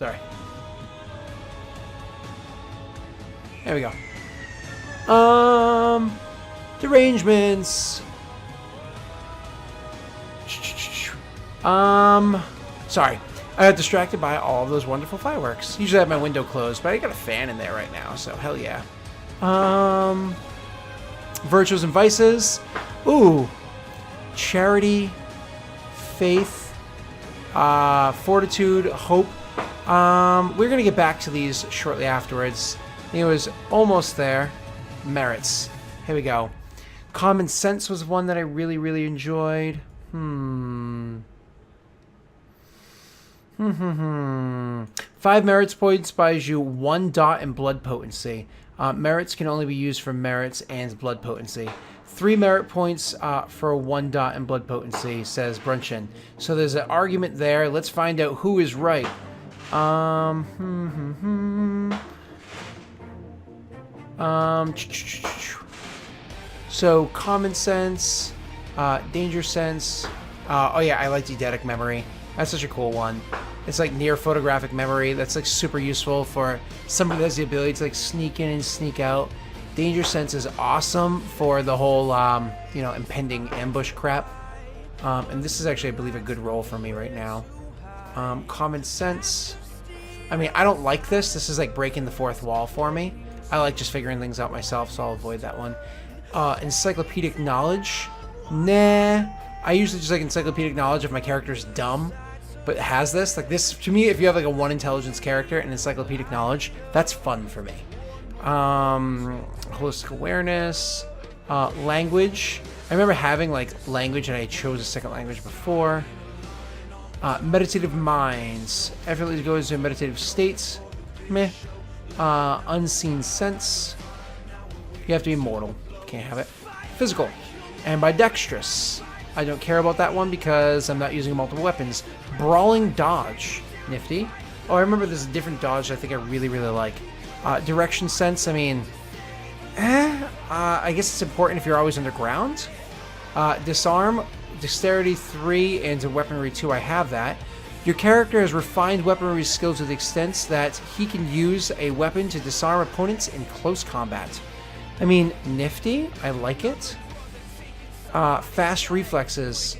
Sorry. There we go. Derangements. Sorry. I got distracted by all of those wonderful fireworks. Usually I have my window closed, but I got a fan in there right now, so hell yeah. Virtues and vices. Ooh. Charity. Faith. Fortitude. Hope. We're gonna get back to these shortly afterwards. It was almost there. Merits. Here we go. Common sense was one that I really, really enjoyed. 5 merits points buys you 1 dot in blood potency. Merits can only be used for merits and blood potency. 3 merit points for 1 dot in blood potency, says Brunchin. So there's an argument there. Let's find out who is right. So common sense, danger sense. Oh yeah, I like eidetic memory. That's such a cool one. It's like near photographic memory. That's like super useful for somebody that has the ability to like sneak in and sneak out. Danger sense is awesome for the whole, impending ambush crap. And this is actually, I believe, a good role for me right now. Common sense. I mean, I don't like this. This is like breaking the fourth wall for me. I like just figuring things out myself, so I'll avoid that one. Encyclopedic knowledge. Nah. I usually just like encyclopedic knowledge if my character's dumb, but has this. Like this, to me, if you have like a 1 intelligence character and encyclopedic knowledge, that's fun for me. Holistic awareness. Language. I remember having like language and I chose a second language before. Meditative minds. Effortlessly goes into meditative states. Meh. Unseen sense. You have to be mortal. Can't have it. Physical. Ambidextrous. I don't care about that one because I'm not using multiple weapons. Brawling dodge. Nifty. Oh, I remember there's a different dodge I think I really, really like. Direction sense, I mean... I guess it's important if you're always underground. Disarm. Dexterity 3 and Weaponry 2, I have that. Your character has refined weaponry skills to the extent that he can use a weapon to disarm opponents in close combat. I mean, nifty. I like it. Fast reflexes.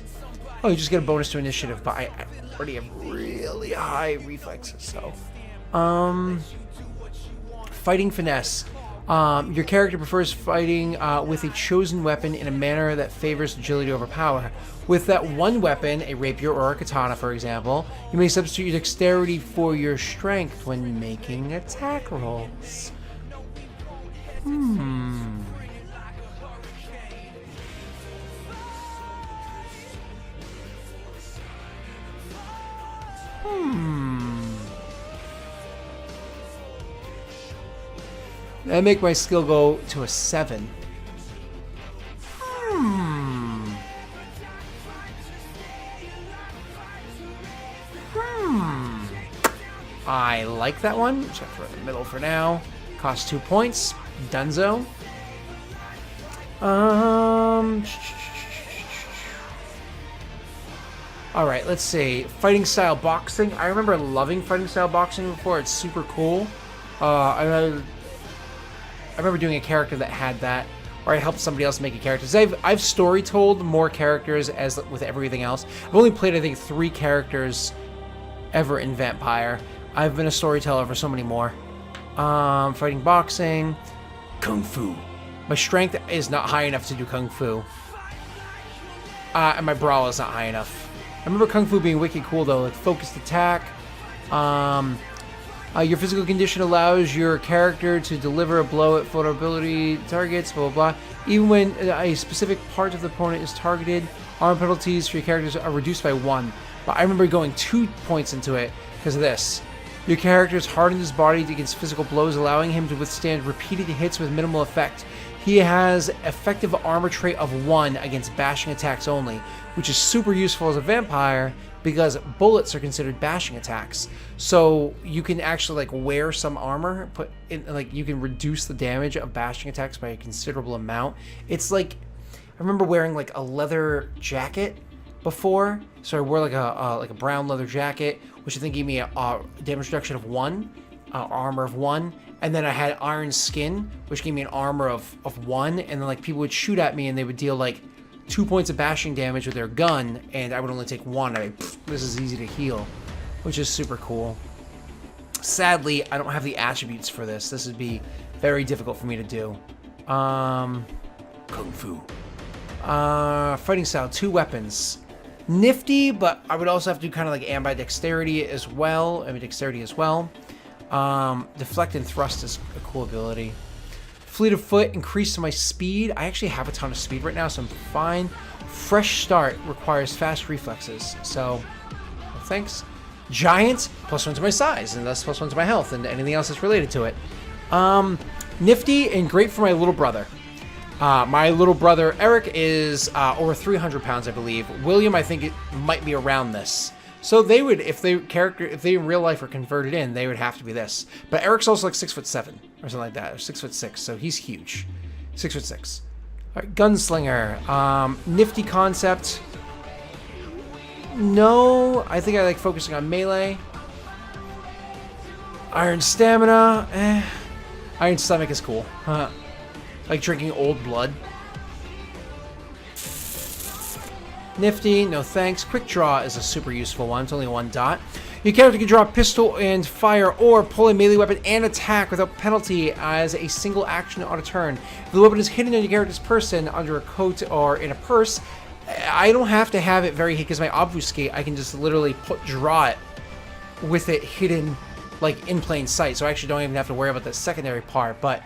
Oh, you just get a bonus to initiative, but I already have really high reflexes, so. Fighting finesse. Your character prefers fighting with a chosen weapon in a manner that favors agility over power. With that one weapon, a rapier or a katana, for example, you may substitute your dexterity for your strength when making attack rolls. That make my skill go to a 7. I like that one. Check for the middle for now. Costs 2 points. Dunzo. Alright, let's see. Fighting style boxing. I remember loving fighting style boxing before. It's super cool. I remember doing a character that had that, or I helped somebody else make a character. I've story told more characters as with everything else. I've only played, I think, 3 characters ever in Vampire. I've been a storyteller for so many more. Fighting boxing. Kung Fu. My strength is not high enough to do Kung Fu. And my brawl is not high enough. I remember Kung Fu being wicked cool, though. Like, focused attack. Your physical condition allows your character to deliver a blow at vulnerability targets, blah, blah, blah. Even when a specific part of the opponent is targeted, armor penalties for your characters are reduced by 1. But I remember going 2 points into it because of this. Your character has hardened his body against physical blows, allowing him to withstand repeated hits with minimal effect. He has effective armor trait of 1 against bashing attacks only, which is super useful as a vampire because bullets are considered bashing attacks. So you can actually like wear some armor, put in, like you can reduce the damage of bashing attacks by a considerable amount. It's like, I remember wearing like a leather jacket before, so I wore like a brown leather jacket, which I think gave me a damage reduction of 1, armor of 1, and then I had iron skin, which gave me an armor of 1, and then like people would shoot at me and they would deal like 2 points of bashing damage with their gun, and I would only take 1. This is easy to heal, which is super cool. Sadly, I don't have the attributes for this. This would be very difficult for me to do. Kung Fu. Fighting style, 2 weapons. Nifty, but I would also have to do kind of like ambidexterity as well. Dexterity as well. Deflect and thrust is a cool ability. Fleet of foot, increase my speed. I actually have a ton of speed right now, so I'm fine. Fresh start requires fast reflexes. So, well, thanks. Giant, +1 to my size, and thus +1 to my health, and anything else that's related to it. Nifty and great for my little brother. My little brother Eric is over 300 pounds, I believe. William, I think it might be around this. So they would, if they in real life are converted in, they would have to be this. But Eric's also like 6'7" or something like that, or 6'6", so he's huge. 6'6". All right, gunslinger. Nifty concept. No, I think I like focusing on melee. Iron stamina. Iron stomach is cool. Like drinking old blood. Nifty, no thanks. Quick draw is a super useful one. It's only 1 dot. Your character can draw a pistol and fire or pull a melee weapon and attack without penalty as a single action on a turn. If the weapon is hidden on your character's person under a coat or in a purse, I don't have to have it very hidden because my obfuscate, I can just literally draw it with it hidden like in plain sight. So I actually don't even have to worry about the secondary part, but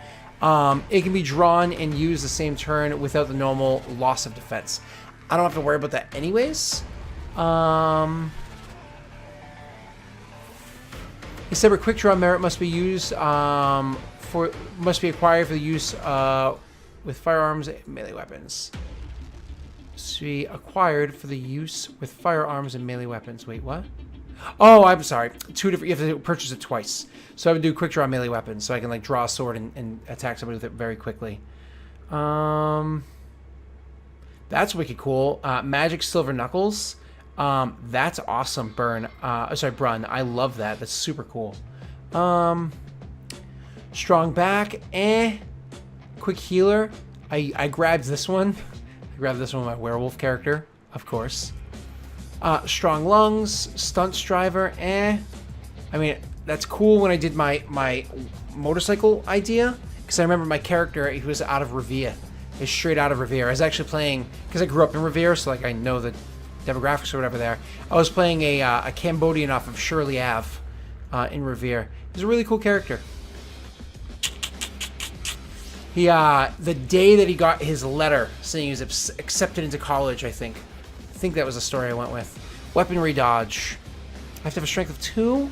it can be drawn and used the same turn without the normal loss of defense. I don't have to worry about that anyways. A separate quick draw merit must be used acquired for the use with firearms and melee weapons. Must be acquired for the use with firearms and melee weapons. Wait, what? Oh, I'm sorry. 2 different. You have to purchase it twice. So I would do quick draw melee weapons, so I can like draw a sword and attack somebody with it very quickly. That's wicked cool. Magic Silver Knuckles. That's awesome. Brun. I love that. That's super cool. Strong back. Quick healer. I grabbed this one. I grabbed this one with my werewolf character, of course. Strong lungs. Stunt striver. I mean, that's cool when I did my motorcycle idea, because I remember my character, he was out of Revere. Is straight out of Revere. I was actually playing, because I grew up in Revere, so like I know the demographics or whatever there. I was playing a Cambodian off of Shirley Ave in Revere. He's a really cool character. He the day that he got his letter saying he was accepted into college, I think that was the story I went with. Weaponry dodge. I have to have a strength of 2.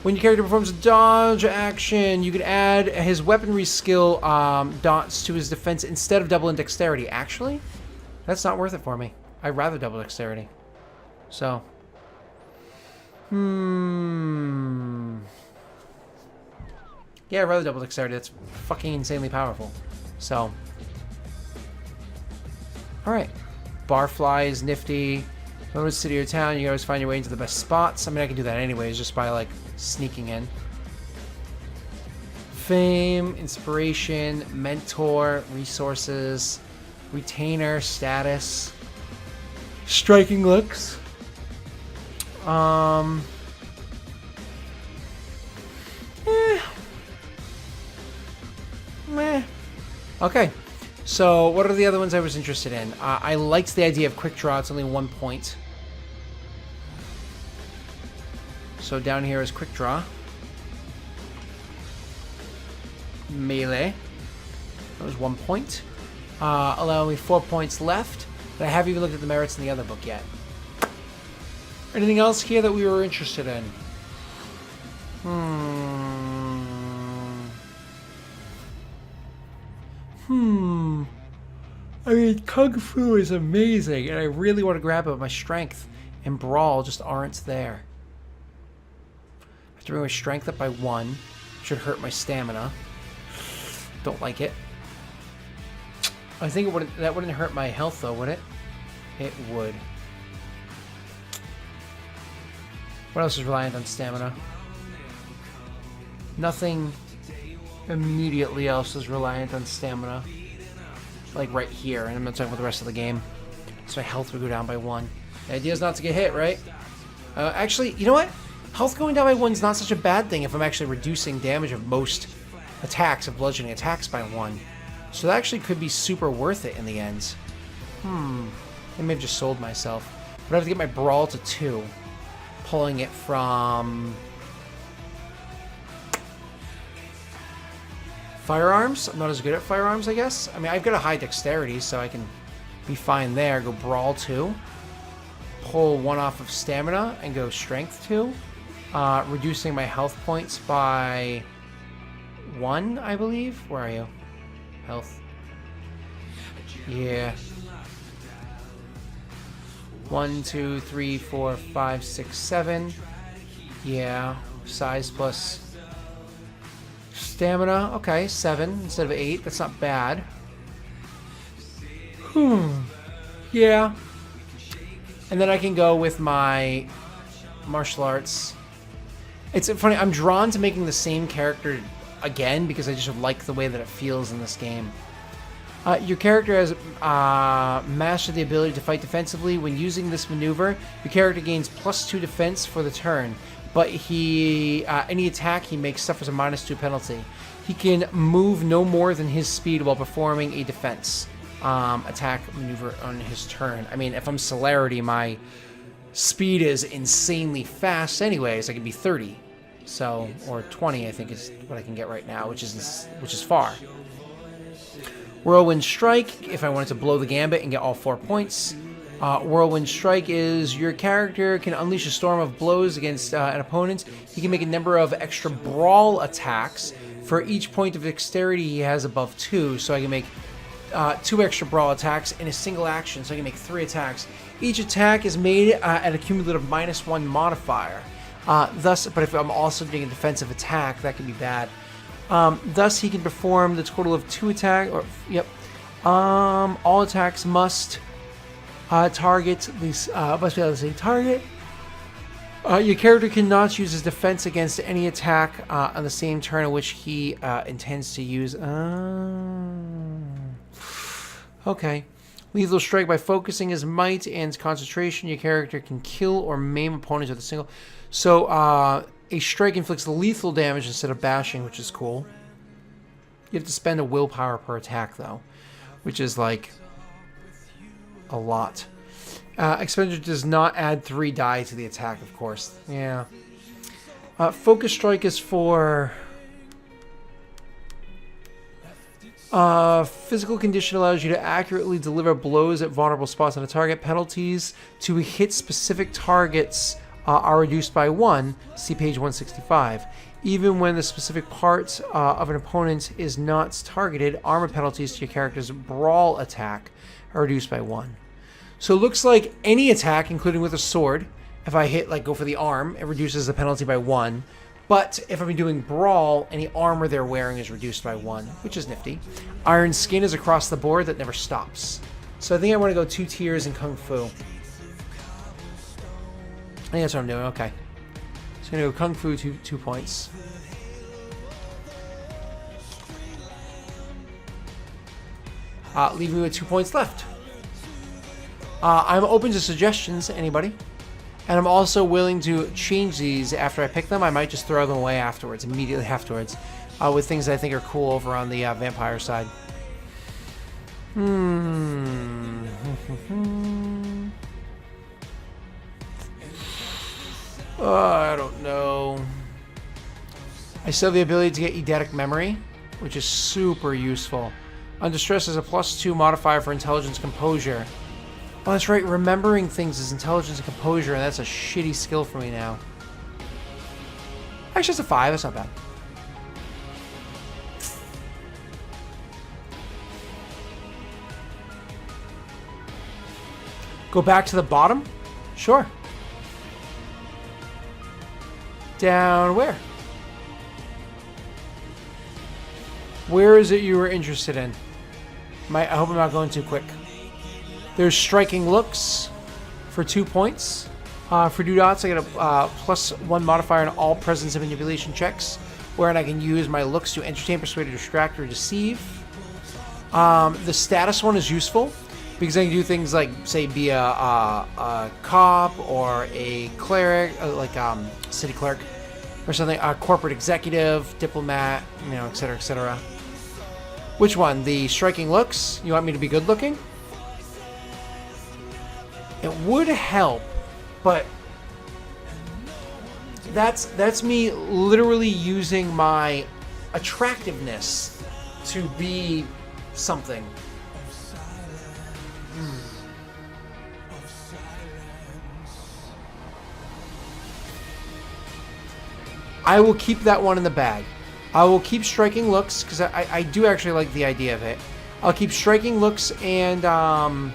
When your character performs a dodge action, you can add his weaponry skill dots to his defense instead of double in dexterity. Actually, that's not worth it for me. I'd rather double dexterity. So, yeah, I'd rather double dexterity. That's fucking insanely powerful. So, all right. Barfly is nifty. Go to city or town, you can always find your way into the best spots. I mean, I can do that anyways, just by like sneaking in. Fame, inspiration, mentor, resources, retainer, status, striking looks. Okay. So, what are the other ones I was interested in? I liked the idea of quick draw. It's only 1 point. So down here is quick draw. Melee. That was 1 point. Allowing me 4 points left. But I haven't even looked at the merits in the other book yet. Anything else here that we were interested in? I mean, Kung Fu is amazing, and I really want to grab it, but my strength and Brawl just aren't there. I have to bring my strength up by 1. Should hurt my stamina. Don't like it. I think that wouldn't hurt my health, though, would it? It would. What else is reliant on stamina? Nothing immediately else is reliant on stamina. Like right here, and I'm not talking about the rest of the game. So my health would go down by 1. The idea is not to get hit, right? Actually, you know what? Health going down by 1 is not such a bad thing if I'm actually reducing damage of most attacks, of bludgeoning attacks by 1. So that actually could be super worth it in the end. I may have just sold myself. But I have to get my Brawl to 2. Pulling it from... Firearms? I'm not as good at firearms, I guess. I mean, I've got a high dexterity, so I can be fine there. Go Brawl 2. Pull 1 off of Stamina and go Strength 2. Reducing my health points by 1, I believe. Where are you? Health. Yeah. 1, 2, 3, 4, 5, 6, 7. Yeah. Size plus stamina. Okay, 7 instead of 8. That's not bad. Yeah. And then I can go with my martial arts. It's funny, I'm drawn to making the same character again because I just like the way that it feels in this game. Your character has mastered the ability to fight defensively. When using this maneuver, your character gains +2 defense for the turn, but any attack he makes suffers a -2 penalty. He can move no more than his speed while performing a defense attack maneuver on his turn. I mean, if I'm Celerity, my speed is insanely fast anyways. I can be 30, so, or 20 I think is what I can get right now, which is far. Whirlwind Strike, if I wanted to blow the gambit and get all 4 points. Whirlwind Strike is your character can unleash a storm of blows against an opponent. He can make a number of extra brawl attacks for each point of dexterity he has above 2. So I can make 2 extra brawl attacks in a single action. So I can make 3 attacks. Each attack is made at a cumulative -1 modifier. Thus, but if I'm also doing a defensive attack, that can be bad. Thus, he can perform the total of 2 attacks. All attacks must target these. Must be able to say target. Your character cannot use his defense against any attack on the same turn in which he intends to use. Okay. Lethal Strike. By focusing his might and concentration, your character can kill or maim opponents with a single. So, a strike inflicts lethal damage instead of bashing, which is cool. You have to spend a willpower per attack, though, which is like a lot. Expenditure does not add 3 die to the attack, of course. Yeah. Focus Strike is for physical condition allows you to accurately deliver blows at vulnerable spots on a target. Penalties to hit specific targets are reduced by 1, see page 165. Even when the specific part of an opponent is not targeted, armor penalties to your character's brawl attack are reduced by 1. So it looks like any attack, including with a sword, if I hit, like, go for the arm, it reduces the penalty by 1. But if I'm doing brawl, any armor they're wearing is reduced by 1, which is nifty. Iron Skin is across the board that never stops. So I think I want to go 2 tiers in Kung Fu. I think that's what I'm doing, okay. So I'm going to go Kung Fu 2 points. Leaving me with 2 points left. I'm open to suggestions, anybody. And I'm also willing to change these after I pick them. I might just throw them away afterwards, immediately afterwards, with things that I think are cool over on the vampire side. I don't know. I still have the ability to get eidetic memory, which is super useful. Under stress is a +2 modifier for intelligence composure. Oh, that's right. Remembering things is intelligence and composure, and that's a shitty skill for me now. Actually, it's a 5. That's not bad. Go back to the bottom? Sure. Down where? Where is it you were interested in? I hope I'm not going too quick. There's Striking Looks for 2 points. For do dots, I get a +1 modifier on all presence and manipulation checks, wherein I can use my looks to entertain, persuade, distract, or deceive. The status one is useful because I can do things like, say, be a cop or a cleric, like city clerk or something, a corporate executive, diplomat, you know, etc., etc. Which one? The striking looks? You want me to be good looking? It would help, but that's me literally using my attractiveness to be something. I will keep that one in the bag. I will keep striking looks because I do actually like the idea of it. I'll keep striking looks and I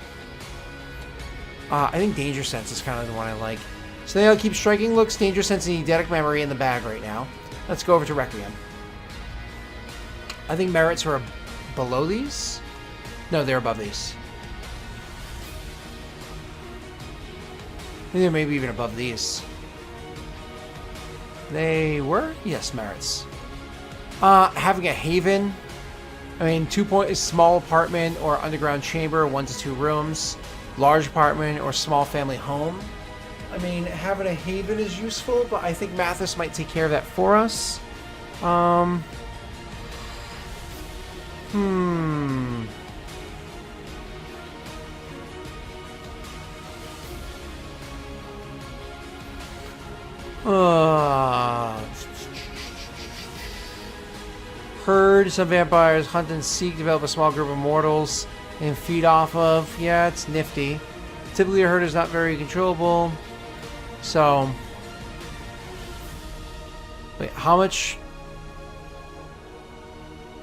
think danger sense is kind of the one I like. So then I'll keep striking looks, danger sense, and eidetic memory in the bag right now. Let's go over to Requiem. I think merits are below these. No, they're above these. I think they're maybe even above these. They were? Yes, merits. Having a haven. I mean, 2 point is small apartment or underground chamber, 1 to 2 rooms. Large apartment or small family home. I mean, having a haven is useful, but I think Mathis might take care of that for us. Herd, some vampires, hunt and seek, develop a small group of mortals, and feed off of. Yeah, it's nifty. Typically, a herd is not very controllable. So, wait, how much?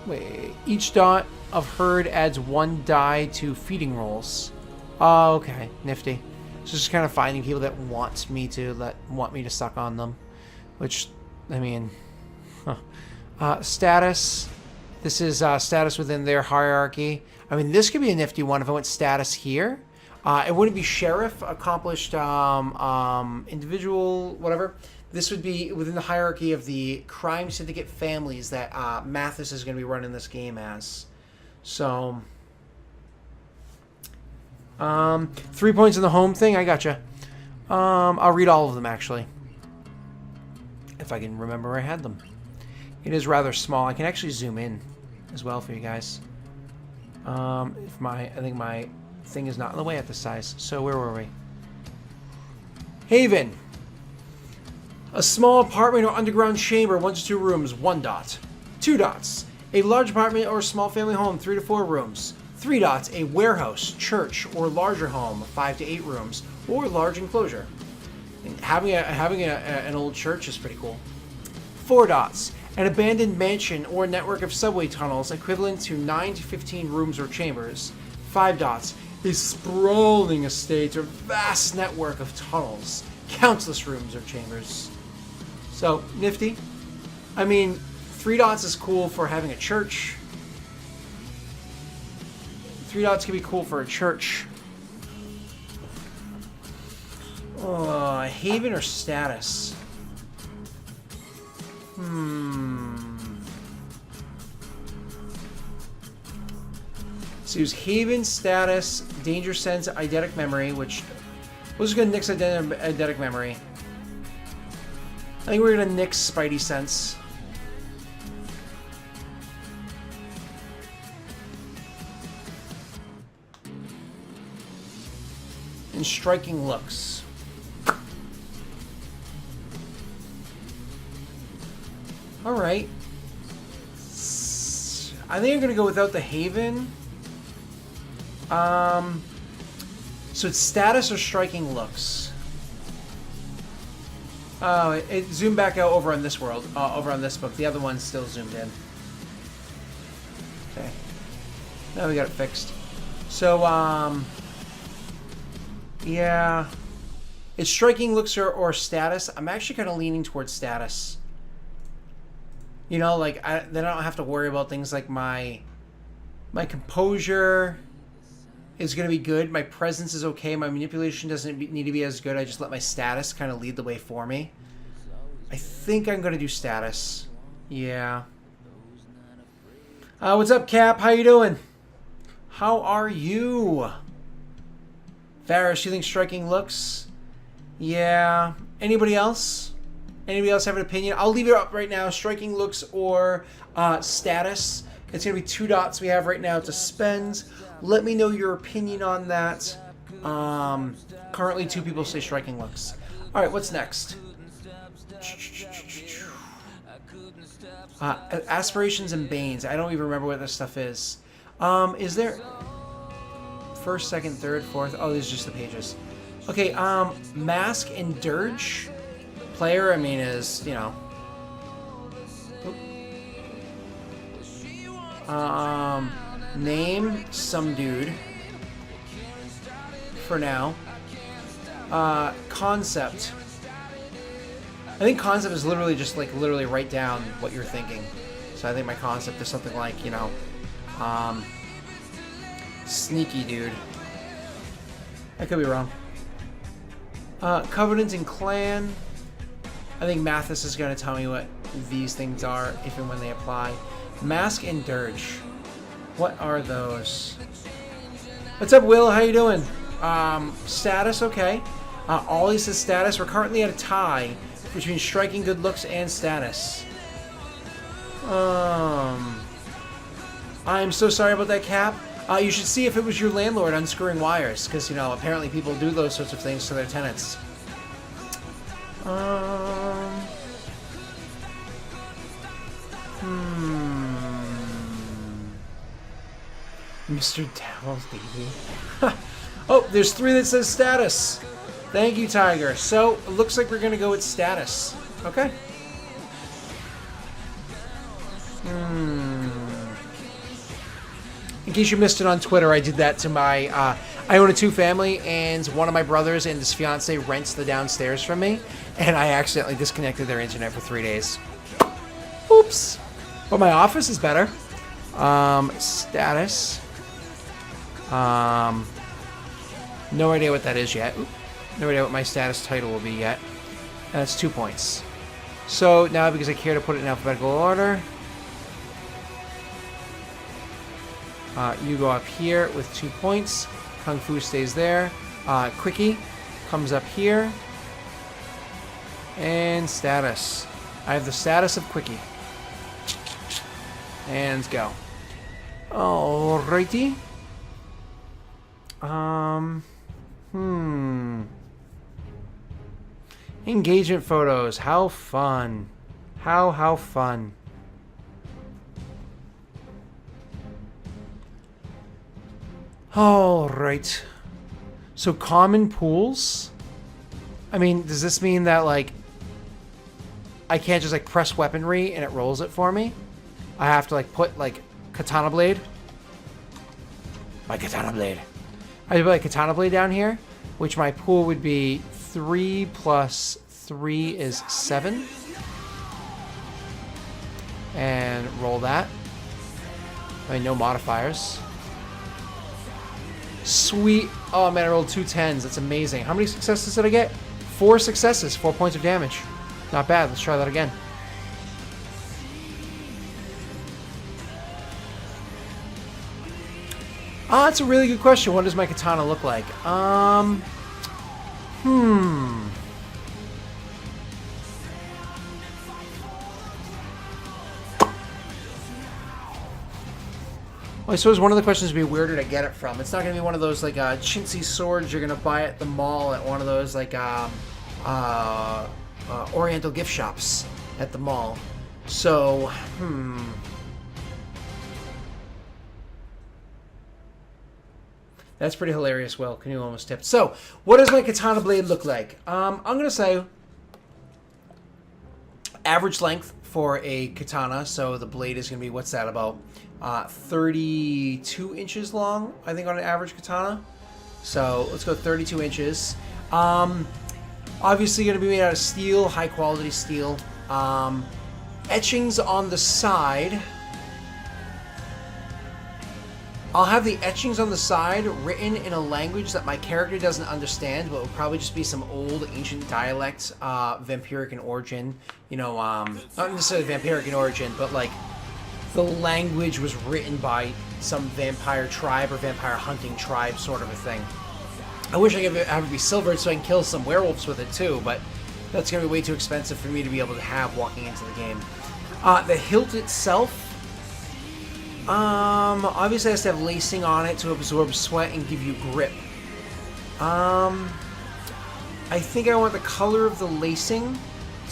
Wait, each dot of herd adds 1 die to feeding rolls. Oh, okay, nifty. So just kind of finding people that want me to suck on them, which, I mean, status. This is status within their hierarchy. I mean, this could be a nifty one if I went status here. It wouldn't be sheriff, accomplished individual, whatever. This would be within the hierarchy of the crime syndicate families that Mathis is going to be running this game as. So, 3 points in the home thing. I gotcha. I'll read all of them actually, if I can remember where I had them. It is rather small. I can actually zoom in as well for you guys. I think my thing is not in the way at this size. So where were we? Haven. A small apartment or underground chamber, 1 to 2 rooms, 1 dot. 2 dots. A large apartment or small family home, 3 to 4 rooms. 3 dots. A warehouse, church, or larger home, 5 to 8 rooms, or large enclosure. And having an old church is pretty cool. 4 dots. An abandoned mansion or network of subway tunnels equivalent to 9 to 15 rooms or chambers. 5 dots. A sprawling estate or vast network of tunnels. Countless rooms or chambers. So, nifty. I mean, 3 dots is cool for having a church. 3 dots can be cool for a church. Haven or status? So use Haven, status, danger sense, eidetic memory, which we're just gonna nix eidetic memory. I think we're gonna nix Spidey sense. And striking looks. Alright. I think I'm gonna go without the Haven. So it's status or striking looks. Oh, it zoomed back out over on this world, over on this book. The other one's still zoomed in. Okay. Now we got it fixed. So, yeah. It's striking looks or status. I'm actually kind of leaning towards status. You know, like, then I don't have to worry about things like my composure. is going to be good. My presence is okay. My manipulation doesn't need to be as good. I just let my status kind of lead the way for me. I think I'm going to do status. Yeah. What's up, Cap? How you doing? How are you? Varus, you think striking looks? Yeah. Anybody else? Anybody else have an opinion? I'll leave it up right now. Striking looks or status. It's going to be 2 dots we have right now to spend. Let me know your opinion on that. Currently, 2 people say striking looks. All right, what's next? Aspirations and Banes. I don't even remember what this stuff is. Is there... First, second, third, fourth... Oh, these are just the pages. Okay, MaC and Dirge. Player, I mean, is, you know... Name, some dude. For now. Concept. I think concept is literally just, like, literally write down what you're thinking. So I think my concept is something like, you know... Sneaky dude. I could be wrong. Covenant and Clan. I think Mathis is going to tell me what these things are if and when they apply. MaC and Dirge. What are those? What's up, Will? How you doing? Status, okay. Ollie says status. We're currently at a tie between striking, good looks, and status. I'm so sorry about that, Cap. You should see if it was your landlord unscrewing wires, because, you know, apparently people do those sorts of things to their tenants. Mr. Devil's baby. Oh, there's 3 that says status. Thank you, Tiger. So, it looks like we're going to go with status. Okay. In case you missed it on Twitter, I did that to my... I own a 2-family, and one of my brothers and his fiance rents the downstairs from me, and I accidentally disconnected their internet for 3 days. Oops. But my office is better. Status. No idea what that is yet. No idea what my status title will be yet. And that's 2 points. So now, because I care to put it in alphabetical order, you go up here with 2 points. Kung Fu stays there. Quickie comes up here. And status. I have the status of Quickie. And go. Alrighty. Engagement photos. How fun. How fun. Alright. So common pools? I mean, does this mean that, like, I can't just, like, press weaponry and it rolls it for me? I have to, like, put, like, katana blade? My katana blade. I put, like, katana blade down here, which my pool would be 3 plus 3 is 7. And roll that. I mean, no modifiers. Sweet. Oh, man, I rolled 2 10s. That's amazing. How many successes did I get? 4 successes. 4 points of damage. Not bad. Let's try that again. That's a really good question. What does my katana look like? Well, I suppose one of the questions would be, where did I get it from? It's not going to be one of those, like, chintzy swords you're going to buy at the mall at one of those, like, Oriental gift shops at the mall. So, That's pretty hilarious, Will. Canoe almost tipped. So, what does my katana blade look like? I'm going to say average length for a katana. So, the blade is going to be, what's that, about 32 inches long, I think, on an average katana. So, let's go 32 inches. Obviously, going to be made out of steel, high-quality steel. Etchings on the side. I'll have the etchings on the side written in a language that my character doesn't understand, but it will probably just be some old ancient dialect, vampiric in origin. You know, not necessarily vampiric in origin, but like the language was written by some vampire tribe or vampire hunting tribe sort of a thing. I wish I could have it be silvered so I can kill some werewolves with it too, but that's going to be way too expensive for me to be able to have walking into the game. The hilt itself, obviously it has to have lacing on it to absorb sweat and give you grip. I think I want the color of the lacing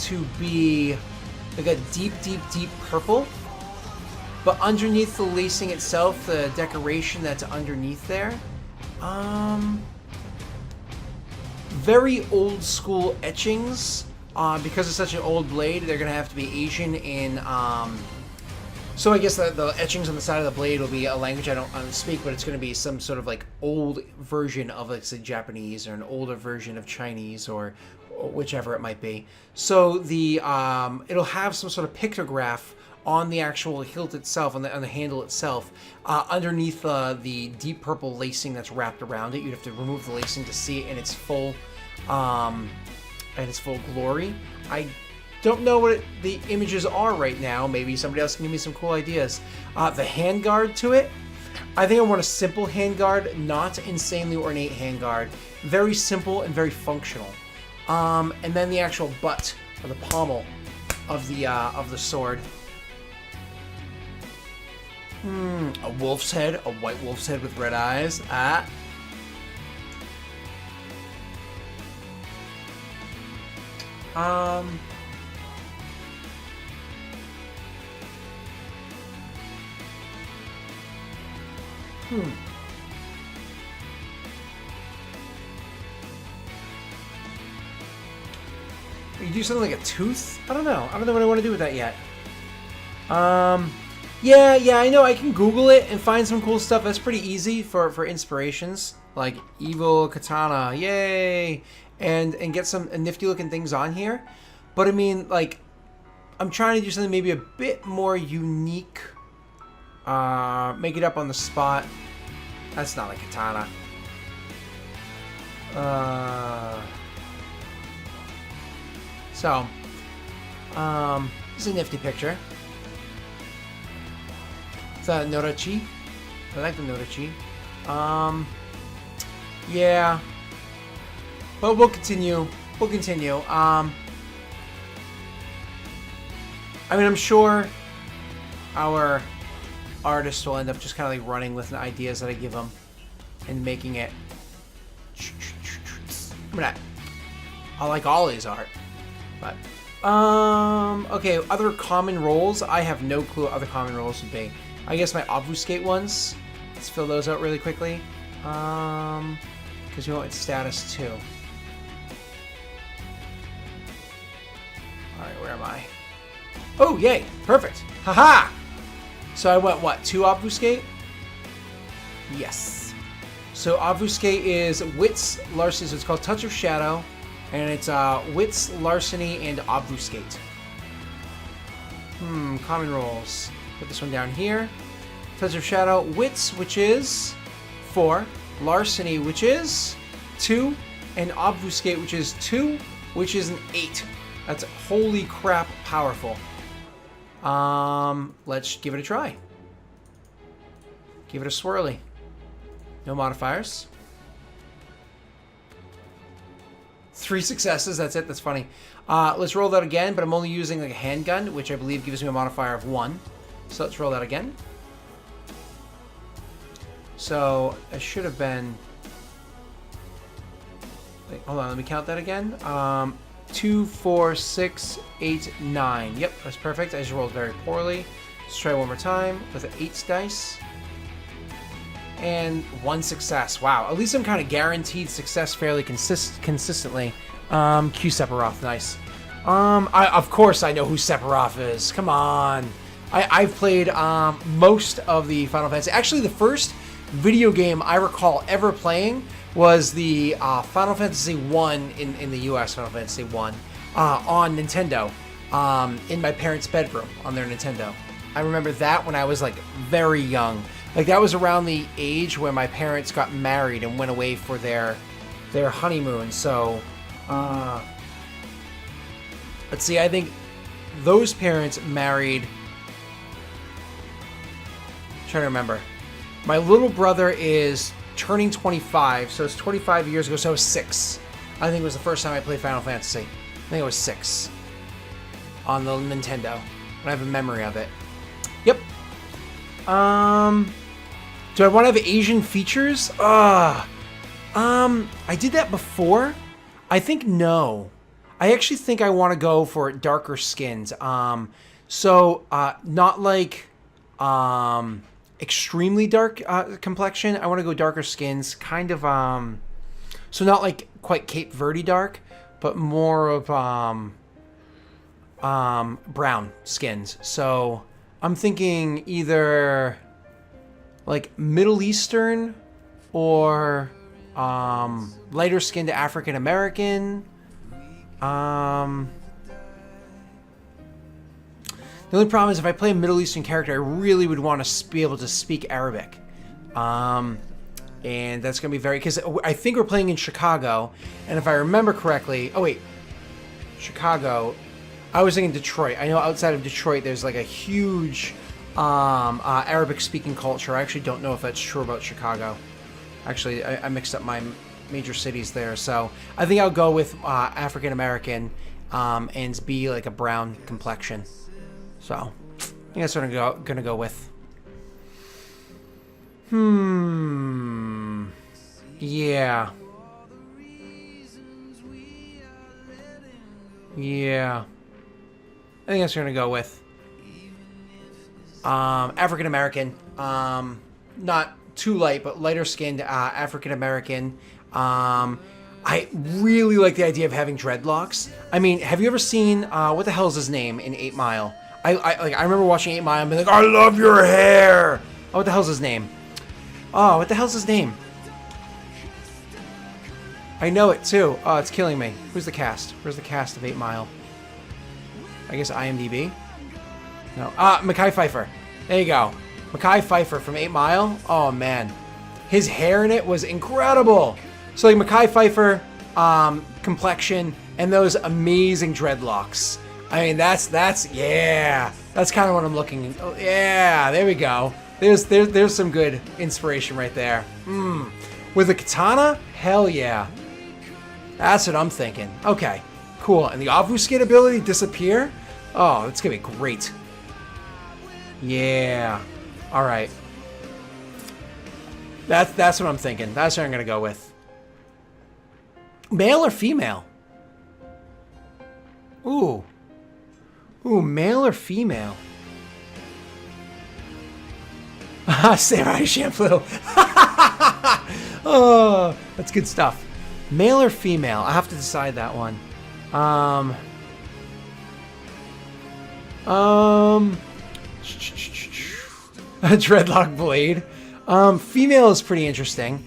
to be like a deep, deep, deep purple. But underneath the lacing itself, the decoration that's underneath there, very old school etchings. Because it's such an old blade, they're going to have to be Asian in, so I guess the etchings on the side of the blade will be a language I don't speak, but it's going to be some sort of like old version of, like, say, Japanese or an older version of Chinese or whichever it might be. So the it'll have some sort of pictograph on the actual hilt itself, on the handle itself, underneath the deep purple lacing that's wrapped around it. You'd have to remove the lacing to see it in its full glory. I don't know what the images are right now. Maybe somebody else can give me some cool ideas. The handguard to it, I think I want a simple handguard, not insanely ornate handguard. Very simple and very functional. And then the actual butt or the pommel of the sword. A wolf's head, a white wolf's head with red eyes. You do something like a tooth? I don't know. I don't know what I want to do with that yet. Yeah, I know I can Google it and find some cool stuff. That's pretty easy for inspirations. Like evil katana, yay! And get some nifty looking things on here. But I mean, like, I'm trying to do something maybe a bit more unique. Make it up on the spot. That's not a katana. So, it's a nifty picture. It's a Norachi. I like the Norachi. Yeah. But we'll continue. I mean, I'm sure our artist will end up just kind of like running with the ideas that I give him and making it. I mean, I like all his art, but okay. Other common roles, I have no clue what other common roles would be. I guess my obfuscate ones. Let's fill those out really quickly. Because you want its status too. Alright, where am I? Oh, yay! Perfect! Haha! So I went, what, 2 obfuscate? Yes. So obfuscate is wits, larceny, so it's called Touch of Shadow, and it's wits, larceny, and obfuscate. Common roles. Put this one down here. Touch of Shadow, wits, which is 4, larceny, which is 2, and obfuscate, which is 2, which is an 8. That's holy crap powerful. Let's give it a try. Give it a swirly. No modifiers. 3 successes, that's it, that's funny. Let's roll that again, but I'm only using like a handgun, which I believe gives me a modifier of 1. So let's roll that again. So it should have been... Wait, hold on, let me count that again. 2, 4, 6, 8, 9. Yep, that's perfect. I just rolled very poorly. Let's try one more time with an 8 dice. And 1 success. Wow, at least I'm kind of guaranteed success fairly consistently. Q Sephiroth, nice. Of course I know who Sephiroth is. Come on. I've played most of the Final Fantasy. Actually, the first video game I recall ever playing was the Final Fantasy 1 in the US, Final Fantasy 1, on Nintendo, in my parents' bedroom on their Nintendo. I remember that when I was like very young. Like, that was around the age when my parents got married and went away for their honeymoon. So, let's see, I think those parents married... I'm trying to remember. My little brother is turning 25, so it's 25 years ago, so I was 6. I think it was the first time I played Final Fantasy. I think it was 6 on the Nintendo. And I have a memory of it. Yep. Do I want to have Asian features? I did that before. I think no. I actually think I want to go for darker skins. Not like extremely dark complexion. I want to go darker skins, kind of so not like quite Cape Verde dark, but more of brown skins. So I'm thinking either like Middle Eastern or lighter skinned African American. The only problem is if I play a Middle Eastern character, I really would want to be able to speak Arabic. And that's going to be very... Because I think we're playing in Chicago, and if I remember correctly... Oh, wait. Chicago. I was thinking Detroit. I know outside of Detroit, there's like a huge Arabic-speaking culture. I actually don't know if that's true about Chicago. Actually, I mixed up my major cities there. So I think I'll go with African American and be like a brown complexion. So I think that's what I'm gonna go with. Yeah. Yeah. I think that's what I'm gonna go with. African American. Not too light, but lighter skinned African American. I really like the idea of having dreadlocks. I mean, have you ever seen what the hell is his name in 8 Mile? I remember watching 8 Mile and being like, I love your hair. Oh, what the hell's his name? Oh, what the hell's his name? I know it too. Oh, it's killing me. Who's the cast? Where's the cast of 8 Mile? I guess IMDb? No. Mekhet Pfeiffer. There you go. Mekhet Pfeiffer from 8 Mile. Oh, man. His hair in it was incredible. So, like, Mekhet Pfeiffer, complexion, and those amazing dreadlocks. I mean, that's yeah. That's kind of what I'm looking. Oh, yeah, there we go. There's some good inspiration right there. With a katana? Hell yeah. That's what I'm thinking. Okay, cool. And the obfuscate ability, disappear? Oh, that's gonna be great. Yeah. All right. That's what I'm thinking. That's what I'm gonna go with. Male or female? Ooh, male or female? Samurai Champloo. Oh, that's good stuff. Male or female? I have to decide that one. A dreadlock blade. Female is pretty interesting.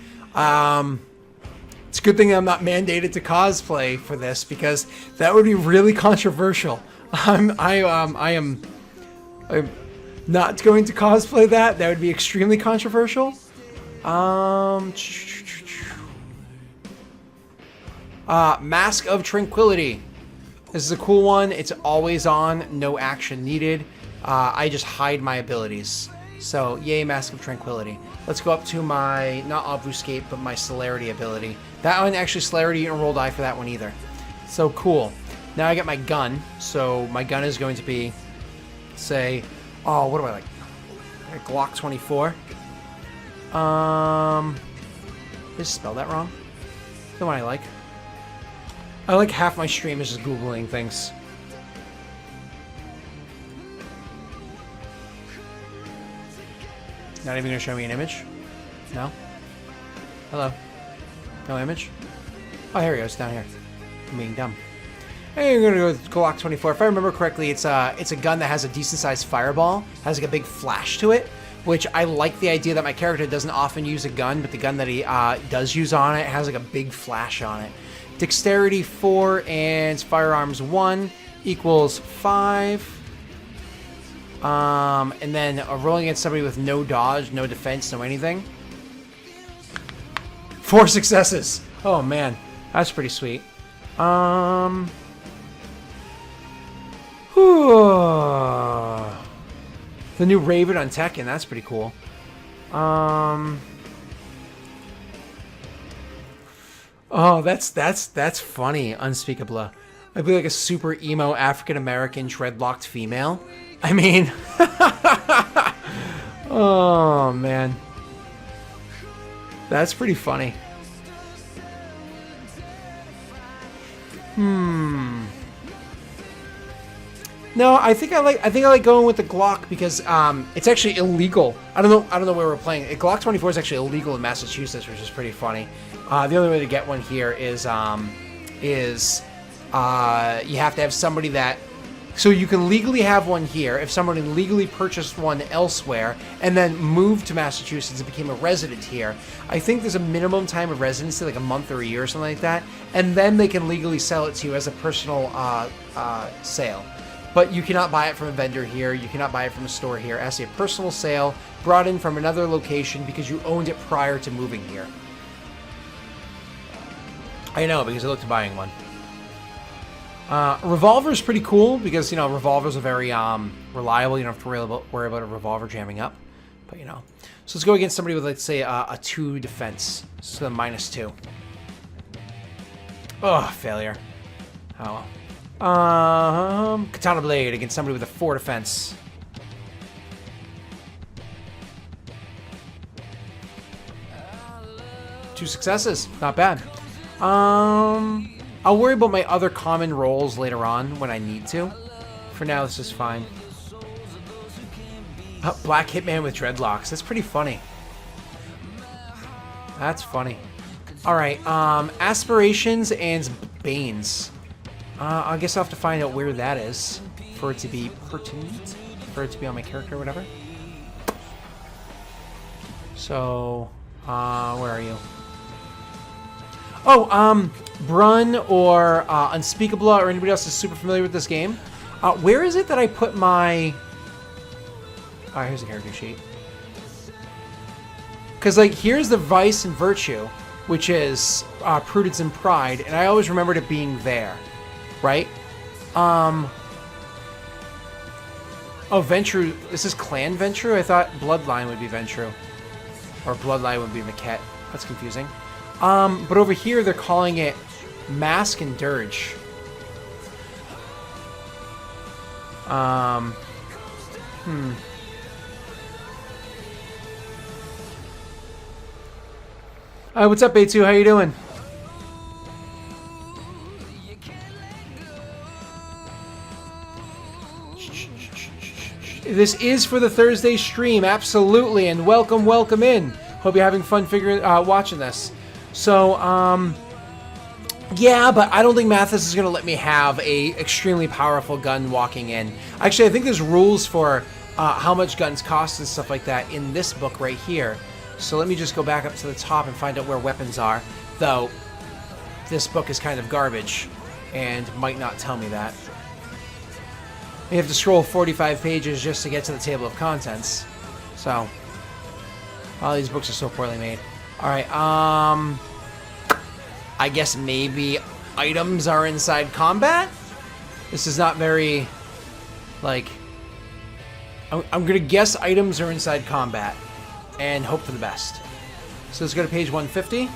It's a good thing I'm not mandated to cosplay for this because that would be really controversial. I am not going to cosplay that. That would be extremely controversial. Mask of Tranquility. This is a cool one. It's always on, no action needed. I just hide my abilities. So, yay, Mask of Tranquility. Let's go up to my, not Obfuscate, but my Celerity ability. That one, actually, Celerity, you don't roll die for that one either. So, cool. Now I get my gun. So, my gun is going to be, say, oh, what do I like? A Glock 24. Did I spell that wrong? The one I like. I like half my stream is just Googling things. Not even gonna show me an image? No? Hello? No image? Oh, here he goes, down here. I'm being dumb. Hey, I'm gonna go with Glock 24. If I remember correctly, it's a gun that has a decent sized fireball. Has like a big flash to it, which I like the idea that my character doesn't often use a gun, but the gun that he does use on it has like a big flash on it. Dexterity 4 and firearms 1 equals 5. And then rolling against somebody with no dodge, no defense, no anything. 4 successes. Oh man, that's pretty sweet. The new Raven on Tekken, that's pretty cool. Oh, that's funny. Unspeakable. I'd be like a super emo African-American dreadlocked female. I mean, oh man, that's pretty funny. No, I think I like going with the Glock because it's actually illegal. I don't know where we're playing. Glock 24 is actually illegal in Massachusetts, which is pretty funny. The only way to get one here is you have to have somebody that. So you can legally have one here if someone legally purchased one elsewhere and then moved to Massachusetts and became a resident here. I think there's a minimum time of residency, like a month or a year or something like that, and then they can legally sell it to you as a personal sale. But you cannot buy it from a vendor here. You cannot buy it from a store here. It has to be a personal sale brought in from another location because you owned it prior to moving here. I know, because I looked at buying one. Revolver is pretty cool because, you know, revolvers are very reliable. You don't have to worry about a revolver jamming up. But, you know. So let's go against somebody with, let's say, a 2 defense. So -2. Oh, failure. Oh, well. Katana Blade against somebody with a 4 defense. Two successes. Not bad. I'll worry about my other common roles later on when I need to. For now, this is fine. Black Hitman with dreadlocks. That's pretty funny. That's funny. Alright, Aspirations and Banes. I guess I'll have to find out where that is for it to be pertinent. For it to be on my character or whatever. So, where are you? Oh, Brun or Unspeakable or anybody else is super familiar with this game. Where is it that I put my... Oh, here's the character sheet. Because, like, here's the Vice and Virtue, which is Prudence and Pride, and I always remembered it being there, right? Oh, Ventru. This is Clan Ventru? I thought Bloodline would be Ventru. Or Bloodline would be Mekhet. That's confusing. But over here, they're calling it Mask and Dirge. What's up, Pt.2? How you doing? This is for the Thursday stream, absolutely, and welcome in. Hope you're having fun watching this. So, yeah, but I don't think Mathis is going to let me have a extremely powerful gun walking in. Actually, I think there's rules for how much guns cost and stuff like that in this book right here. So let me just go back up to the top and find out where weapons are. Though, this book is kind of garbage and might not tell me that. You have to scroll 45 pages just to get to the table of contents. So, all these books are so poorly made. Alright, I guess maybe items are inside combat? This is not very, like... I'm gonna guess items are inside combat. And hope for the best. So let's go to page 150.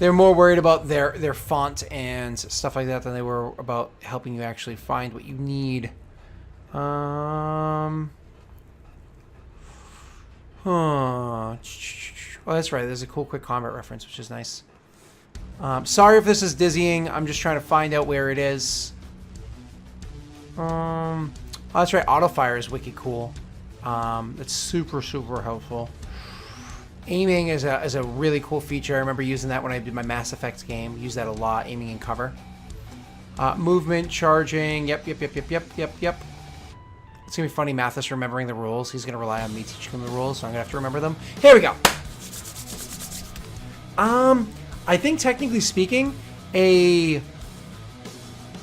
They're more worried about their font and stuff like that than they were about helping you actually find what you need. Oh, that's right. There's a cool quick combat reference, which is nice. Sorry if this is dizzying. I'm just trying to find out where it is. Oh, that's right. Auto fire is wicked cool. It's super helpful. Aiming is a really cool feature. I remember using that when I did my Mass Effect game. Use that a lot. Aiming in cover. Movement, charging. Yep. It's gonna be funny, Mathis remembering the rules. He's gonna rely on me teaching him the rules, so I'm gonna have to remember them. Here we go. I think technically speaking, a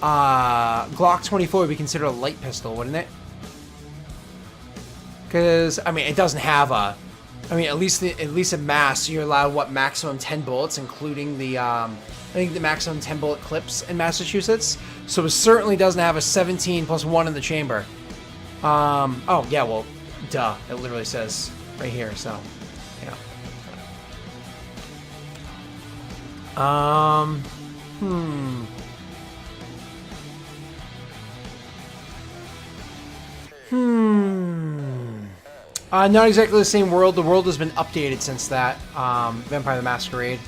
Glock 24 would be considered a light pistol, wouldn't it? Because, I mean, it doesn't have a... I mean, at least in mass, you're allowed, what, maximum 10 bullets, including the, I think the maximum 10 bullet clips in Massachusetts. So it certainly doesn't have a 17 plus 1 in the chamber. Oh, yeah, well, duh. It literally says right here, so, yeah. Not exactly the same world. The world has been updated since that, Vampire the Masquerade.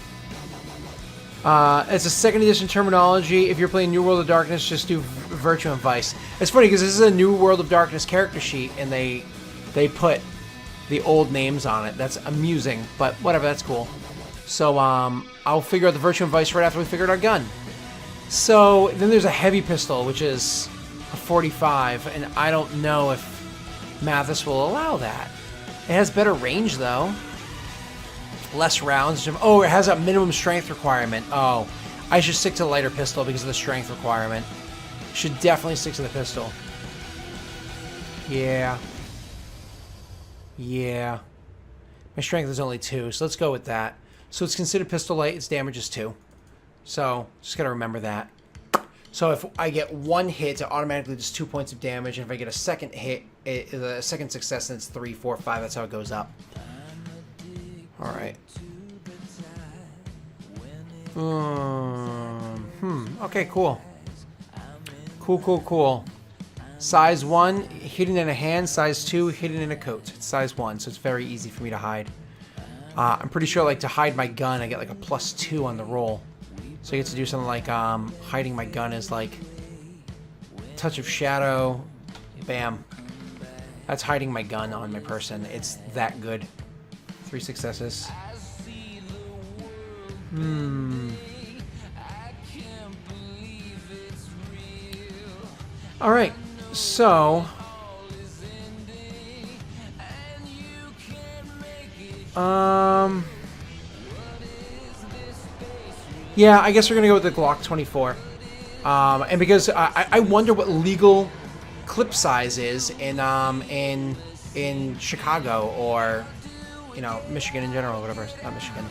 It's a second edition terminology. If you're playing New World of Darkness, just do Virtue and Vice. It's funny because this is a New World of Darkness character sheet, and they put the old names on it. That's amusing, but whatever, that's cool. So, I'll figure out the Virtue and Vice right after we figure out our gun. So, then there's a heavy pistol, which is a 45, and I don't know if Mathis will allow that. It has better range, though. Less rounds. Oh, it has a minimum strength requirement. Oh, I should stick to the lighter pistol because of the strength requirement. Should definitely stick to the pistol. Yeah. Yeah. My strength is only 2, so let's go with that. So it's considered pistol light. Its damage is 2. So, just gotta remember that. So if I get 1 hit, it automatically does 2 points of damage. And if I get a second hit, a second success, then it's 3, 4, 5. That's how it goes up. All right. Okay, cool. Cool. Size 1, hidden in a hand. Size 2, hidden in a coat. It's size 1, so it's very easy for me to hide. I'm pretty sure, like, to hide my gun, I get, like, a +2 on the roll. So I get to do something like, hiding my gun is, like, touch of shadow. Bam. That's hiding my gun on my person. It's that good. 3 successes. Alright, so... yeah, I guess we're gonna go with the Glock 24. And because I wonder what legal clip size is in Chicago or, you know, Michigan in general, whatever. Not Michigan.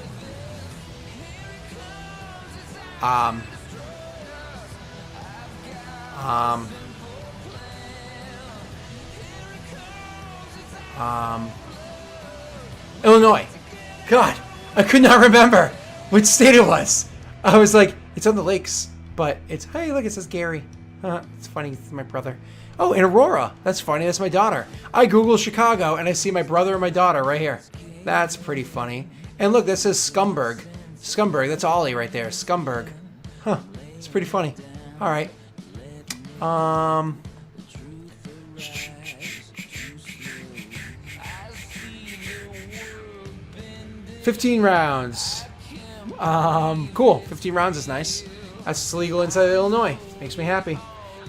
'Illinois. God, I could not remember which state it was. I was like, it's on the lakes, but it's, hey, look, it says Gary. It's funny, it's my brother. Oh, in Aurora. That's funny, that's my daughter. I Google Chicago, and I see my brother and my daughter right here. That's pretty funny. And look, that says Scumberg. Scumberg, that's Ollie right there, Scumberg. Huh, it's pretty funny. All right. 15 rounds. Cool. 15 rounds is nice. That's legal inside of Illinois. Makes me happy.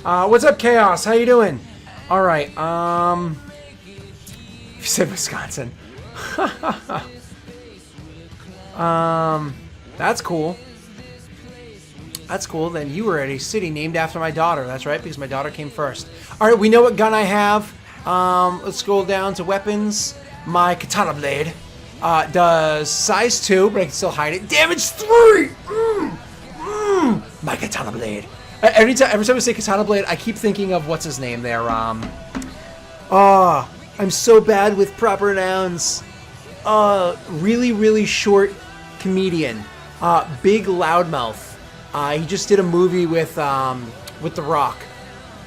What's up, Chaos? How you doing? All right. You said Wisconsin. That's cool. That's cool. Then you were at a city named after my daughter. That's right, because my daughter came first. All right, we know what gun I have. Let's scroll down to weapons. My katana blade does size 2, but I can still hide it. Damage 3. My katana blade. Every time I say katana blade, I keep thinking of what's his name there. I'm so bad with proper nouns. Really short comedian. Big loudmouth. He just did a movie with The Rock.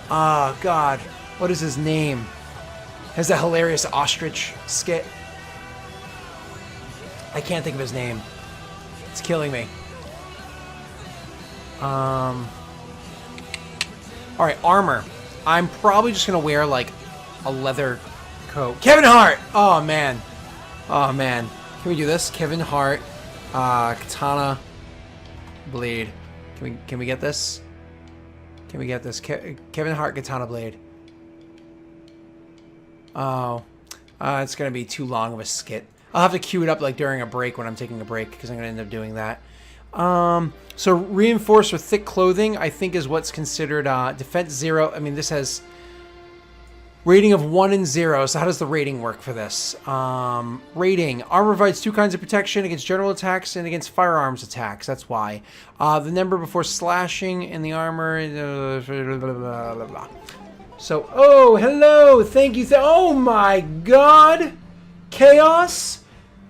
God, what is his name? Has that hilarious ostrich skit. I can't think of his name. It's killing me. All right, armor. I'm probably just gonna wear like a leather coat. Kevin Hart. Oh man. Can we do this? Kevin Hart, katana blade. Can we get this? Can we get this? Kevin Hart katana blade. Oh, it's gonna be too long of a skit. I'll have to cue it up like during a break when I'm taking a break because I'm gonna end up doing that. So reinforced or thick clothing, I think, is what's considered defense 0. I mean, this has rating of 1 and 0. So how does the rating work for this? Rating. Armor provides 2 kinds of protection against general attacks and against firearms attacks. That's why. The number before slashing in the armor. Blah, blah, blah. So, oh, hello. Thank you. Oh, my God. Chaos.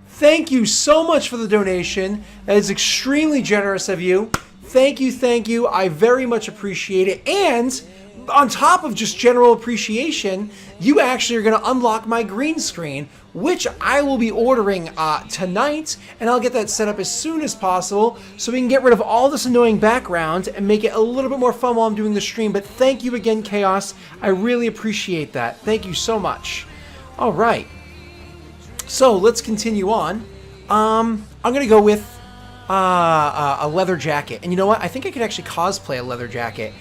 Thank you so much for the donation. That is extremely generous of you. Thank you, thank you. I very much appreciate it. And on top of just general appreciation, you actually are going to unlock my green screen, which I will be ordering tonight, and I'll get that set up as soon as possible so we can get rid of all this annoying background and make it a little bit more fun while I'm doing the stream. But thank you again, Chaos. I really appreciate that. Thank you so much. All right. So let's continue on. I'm going to go with a leather jacket. And you know what? I think I could actually cosplay a leather jacket.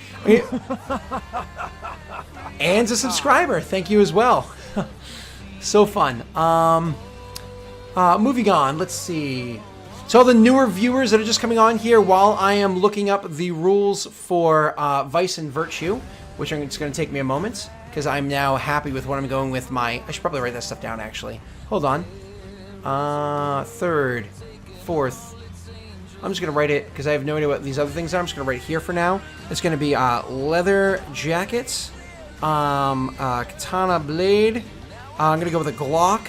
And a subscriber. Thank you as well. So fun. Moving on. Let's see. So all the newer viewers that are just coming on here while I am looking up the rules for Vice and Virtue, which it's going to take me a moment because I'm now happy with what I'm going with my... I should probably write that stuff down, actually. Hold on. Third, fourth. I'm just going to write it because I have no idea what these other things are. I'm just going to write it here for now. It's going to be leather jacket, katana blade. I'm going to go with a Glock.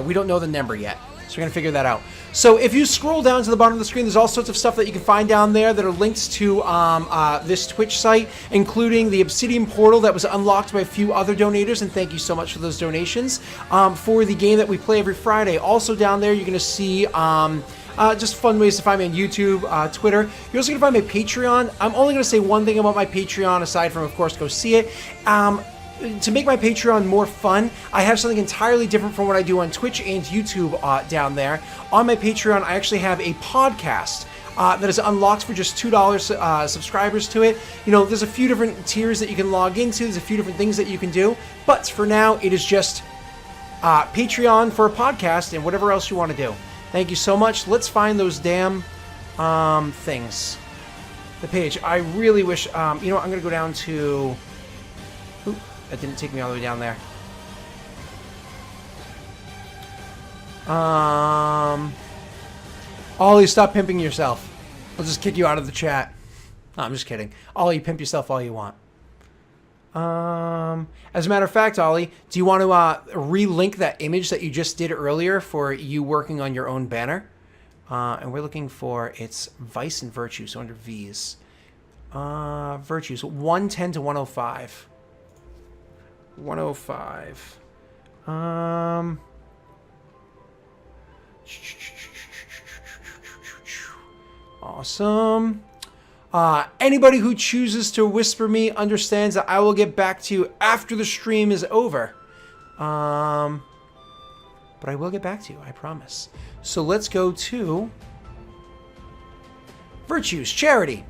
We don't know the number yet, so we're going to figure that out. So if you scroll down to the bottom of the screen, there's all sorts of stuff that you can find down there that are links to this Twitch site, including the Obsidian portal that was unlocked by a few other donators, and thank you so much for those donations, for the game that we play every Friday. Also down there, you're going to see just fun ways to find me on YouTube, Twitter. You're also going to find my Patreon. I'm only going to say one thing about my Patreon, aside from, of course, go see it. To make my Patreon more fun, I have something entirely different from what I do on Twitch and YouTube down there. On my Patreon, I actually have a podcast that is unlocked for just $2 subscribers to it. You know, there's a few different tiers that you can log into. There's a few different things that you can do. But for now, it is just Patreon for a podcast and whatever else you want to do. Thank you so much. Let's find those damn things. The page. I really wish... you know what? I'm going to go down to... Oop, that didn't take me all the way down there. Ollie, stop pimping yourself. I'll just kick you out of the chat. No, I'm just kidding. Ollie, pimp yourself all you want. As a matter of fact, Ollie, do you want to relink that image that you just did earlier for you working on your own banner? And we're looking for its Vice and Virtue, so under V's. Virtues, 110 to 105. 105. Awesome. Anybody who chooses to whisper me understands that I will get back to you after the stream is over. But I will get back to you, I promise. So let's go to Virtues, Charity.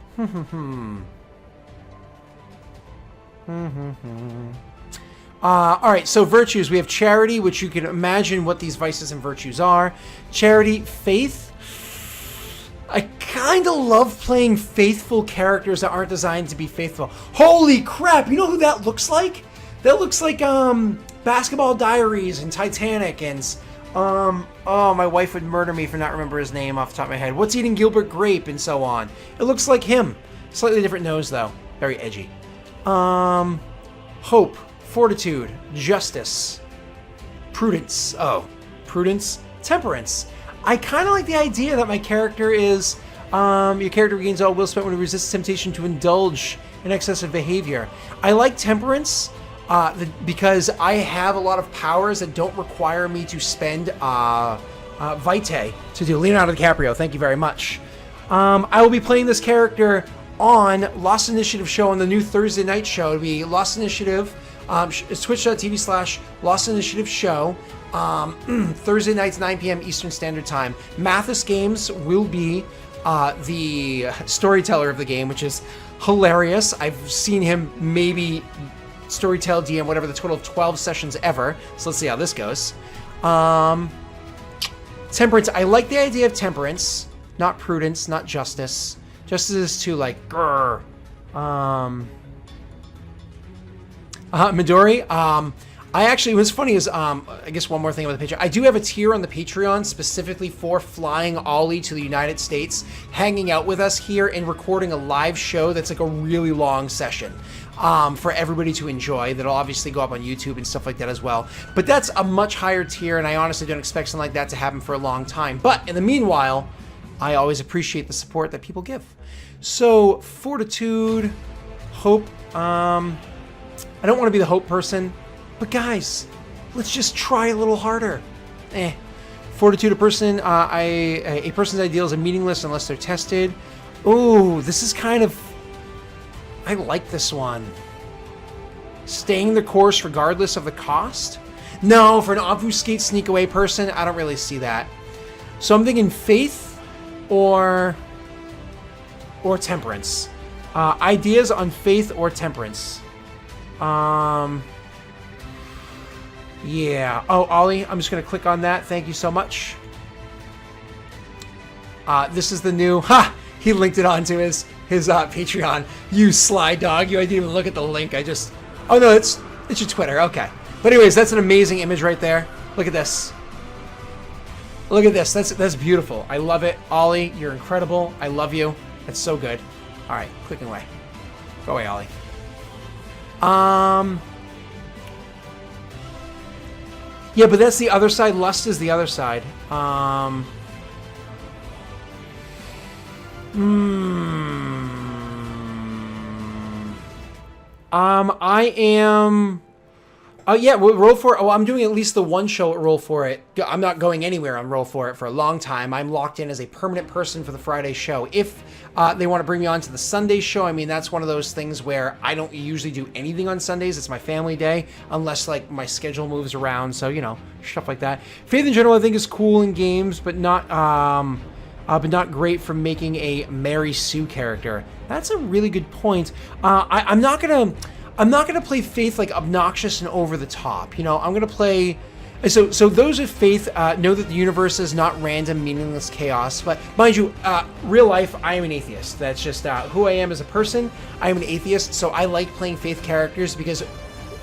Alright, so Virtues, we have Charity, which you can imagine what these vices and virtues are. Charity, Faith. I kind of love playing faithful characters that aren't designed to be faithful. Holy crap, you know who that looks like? That looks like, Basketball Diaries and Titanic and, oh, my wife would murder me for not remember his name off the top of my head. What's Eating Gilbert Grape and so on. It looks like him. Slightly different nose, though. Very edgy. Hope, Fortitude, Justice, Prudence. Oh, Prudence, Temperance. I kind of like the idea that my character is, your character regains all will spent when it resists temptation to indulge in excessive behavior. I like Temperance because I have a lot of powers that don't require me to spend Vitae to do. Leonardo DiCaprio, thank you very much. I will be playing this character on Lost Initiative Show on the new Thursday night show. It'll be Lost Initiative. It's twitch.tv/Lost Initiative Show. Thursday nights, 9 p.m. Eastern Standard Time. Mathis Games will be the storyteller of the game, which is hilarious. I've seen him maybe storytell DM whatever the total of 12 sessions ever. So let's see how this goes. Temperance. I like the idea of Temperance. not prudence, not justice. Justice is too, like, grr. Midori, I actually, what's funny is, I guess one more thing about the Patreon. I do have a tier on the Patreon specifically for flying Ollie to the United States, hanging out with us here and recording a live show that's like a really long session for everybody to enjoy. That'll obviously go up on YouTube and stuff like that as well. But that's a much higher tier, and I honestly don't expect something like that to happen for a long time. But in the meanwhile, I always appreciate the support that people give. So, Fortitude, Hope, I don't want to be the hope person. But guys, let's just try a little harder. Fortitude, a person's ideals are meaningless unless they're tested. Ooh, this is kind of... I like this one. Staying the course regardless of the cost? No, for an obfuscate, sneak away person, I don't really see that. So I'm thinking faith or temperance. Ideas on faith or temperance. Yeah. Oh, Ollie, I'm just going to click on that. Thank you so much. This is the new... Ha! He linked it onto his Patreon. You sly dog. You didn't even look at the link. I just... Oh, no, it's your Twitter. Okay. But anyways, that's an amazing image right there. Look at this. Look at this. That's beautiful. I love it. Ollie, you're incredible. I love you. That's so good. All right. Clicking away. Go away, Ollie. Yeah, but that's the other side. Lust is the other side. I am... yeah, we'll roll for it. Oh, I'm doing at least the one show at Roll For It. I'm not going anywhere on Roll For It for a long time. I'm locked in as a permanent person for the Friday show. If they want to bring me on to the Sunday show, I mean, that's one of those things where I don't usually do anything on Sundays. It's my family day, unless, like, my schedule moves around. So, you know, stuff like that. Faith in general, I think, is cool in games, but not great for making a Mary Sue character. That's a really good point. I'm not gonna play Faith like obnoxious and over the top. You know, I'm gonna play. So those with Faith know that the universe is not random, meaningless chaos. But mind you, real life, I am an atheist. That's just who I am as a person. I am an atheist, so I like playing Faith characters because,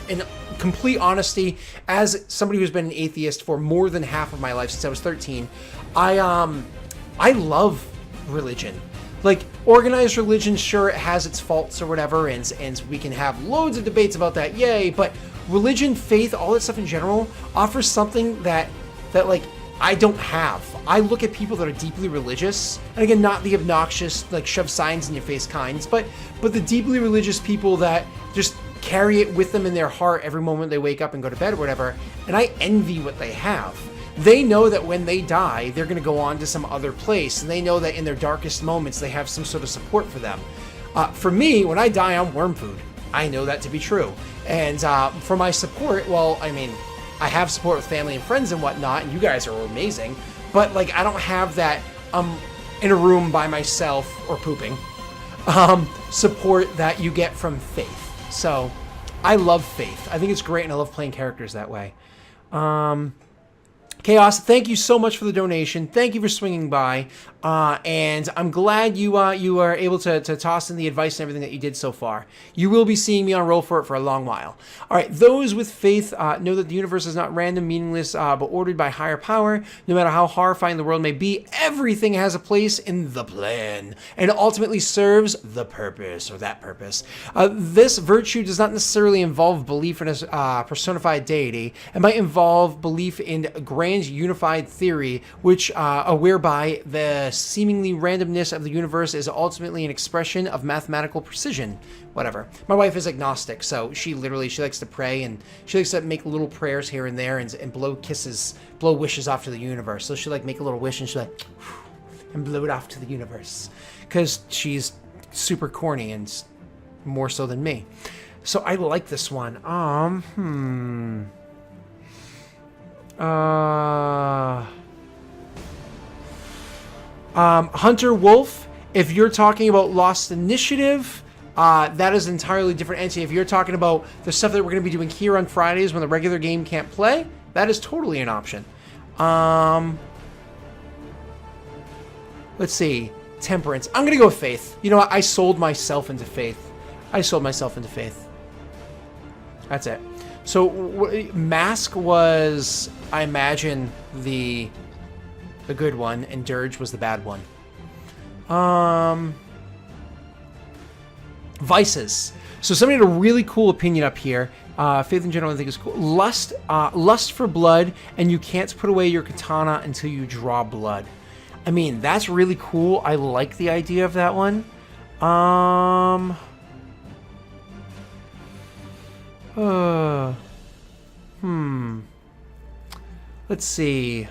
in complete honesty, as somebody who's been an atheist for more than half of my life since I was 13, I love religion. Like, organized religion, sure, it has its faults or whatever, and we can have loads of debates about that, yay, but religion, faith, all that stuff in general offers something that like, I don't have. I look at people that are deeply religious, and again, not the obnoxious, like, shove signs in your face kinds, but the deeply religious people that just carry it with them in their heart every moment they wake up and go to bed or whatever, and I envy what they have. They know that when they die, they're going to go on to some other place, and they know that in their darkest moments, they have some sort of support for them. For me, when I die, I'm worm food. I know that to be true. And for my support, well, I mean, I have support with family and friends and whatnot, and you guys are amazing, but, like, I don't have that in a room by myself or pooping support that you get from Faith. So I love Faith. I think it's great, and I love playing characters that way. Chaos, thank you so much for the donation. Thank you for swinging by. And I'm glad you are able to toss in the advice and everything that you did so far. You will be seeing me on Roll For It for a long while. All right, those with faith know that the universe is not random, meaningless, but ordered by higher power. No matter how horrifying the world may be, everything has a place in the plan and ultimately serves the purpose or that purpose. This virtue does not necessarily involve belief in a personified deity. It might involve belief in grand unified theory, which whereby the seemingly randomness of the universe is ultimately an expression of mathematical precision. Whatever. My wife is agnostic, so she likes to pray, and she likes to make little prayers here and there and blow wishes off to the universe. So she'll like make a little wish and she'll like and blow it off to the universe because she's super corny and more so than me. So I like this one. Hunter Wolf, if you're talking about Lost Initiative, that is an entirely different entity. If you're talking about the stuff that we're going to be doing here on Fridays when the regular game can't play, that is totally an option. Let's see. Temperance. I'm going to go with faith. You know what? I sold myself into faith. That's it. So Mask was, I imagine, the good one, and Dirge was the bad one. Vices. So somebody had a really cool opinion up here. Faith in general, I think is cool. Lust for blood, and you can't put away your katana until you draw blood. I mean, that's really cool. I like the idea of that one. Let's see.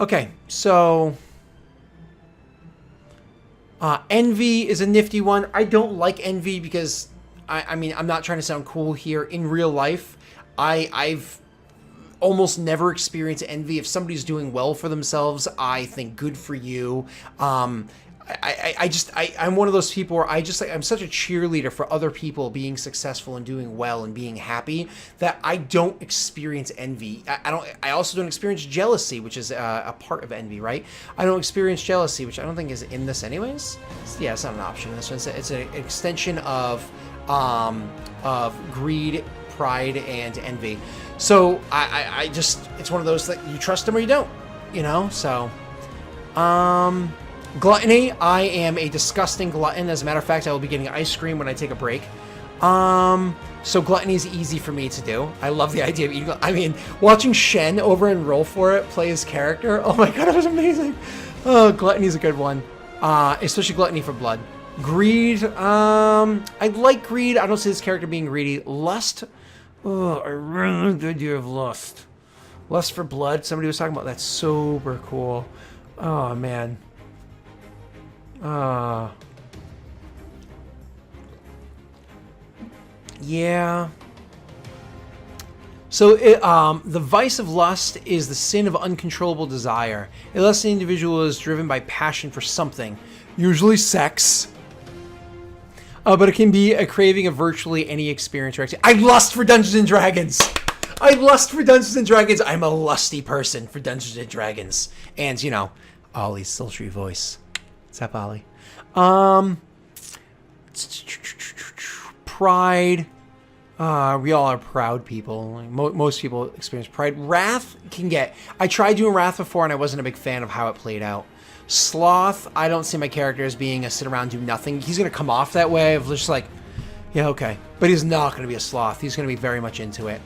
Okay, so envy is a nifty one. I don't like envy because I mean, I'm not trying to sound cool here. In real life, I've almost never experienced envy. If somebody's doing well for themselves, I think good for you. I'm one of those people where I'm such a cheerleader for other people being successful and doing well and being happy that I don't experience envy. I also don't experience jealousy, which is a part of envy, right? I don't experience jealousy, which I don't think is in this anyways. Yeah, it's not an option in this one. It's an extension of greed, pride, and envy. So I just, it's one of those that you trust them or you don't, you know? So, gluttony. I am a disgusting glutton. As a matter of fact, I will be getting ice cream when I take a break. So gluttony is easy for me to do. I love the idea of eating. I mean, watching Shen over in Roll For It play his character. Oh my god, it was amazing. Oh, gluttony is a good one. Especially gluttony for blood. Greed. I like greed. I don't see this character being greedy. Lust. Oh, I really like the idea of lust. Lust for blood. Somebody was talking about that. Super cool. Oh man. Yeah. So the vice of lust is the sin of uncontrollable desire. Unless the individual is driven by passion for something, usually sex. But it can be a craving of virtually any experience or activity. I lust for Dungeons and Dragons. I lust for Dungeons and Dragons. I'm a lusty person for Dungeons and Dragons. And, you know, Ollie's sultry voice. What's up, Ollie? Pride. We all are proud people. Like, most people experience pride. Wrath can get... I tried doing Wrath before, and I wasn't a big fan of how it played out. Sloth, I don't see my character as being a sit around do nothing. He's going to come off that way of just like, yeah, okay. But he's not going to be a sloth. He's going to be very much into it.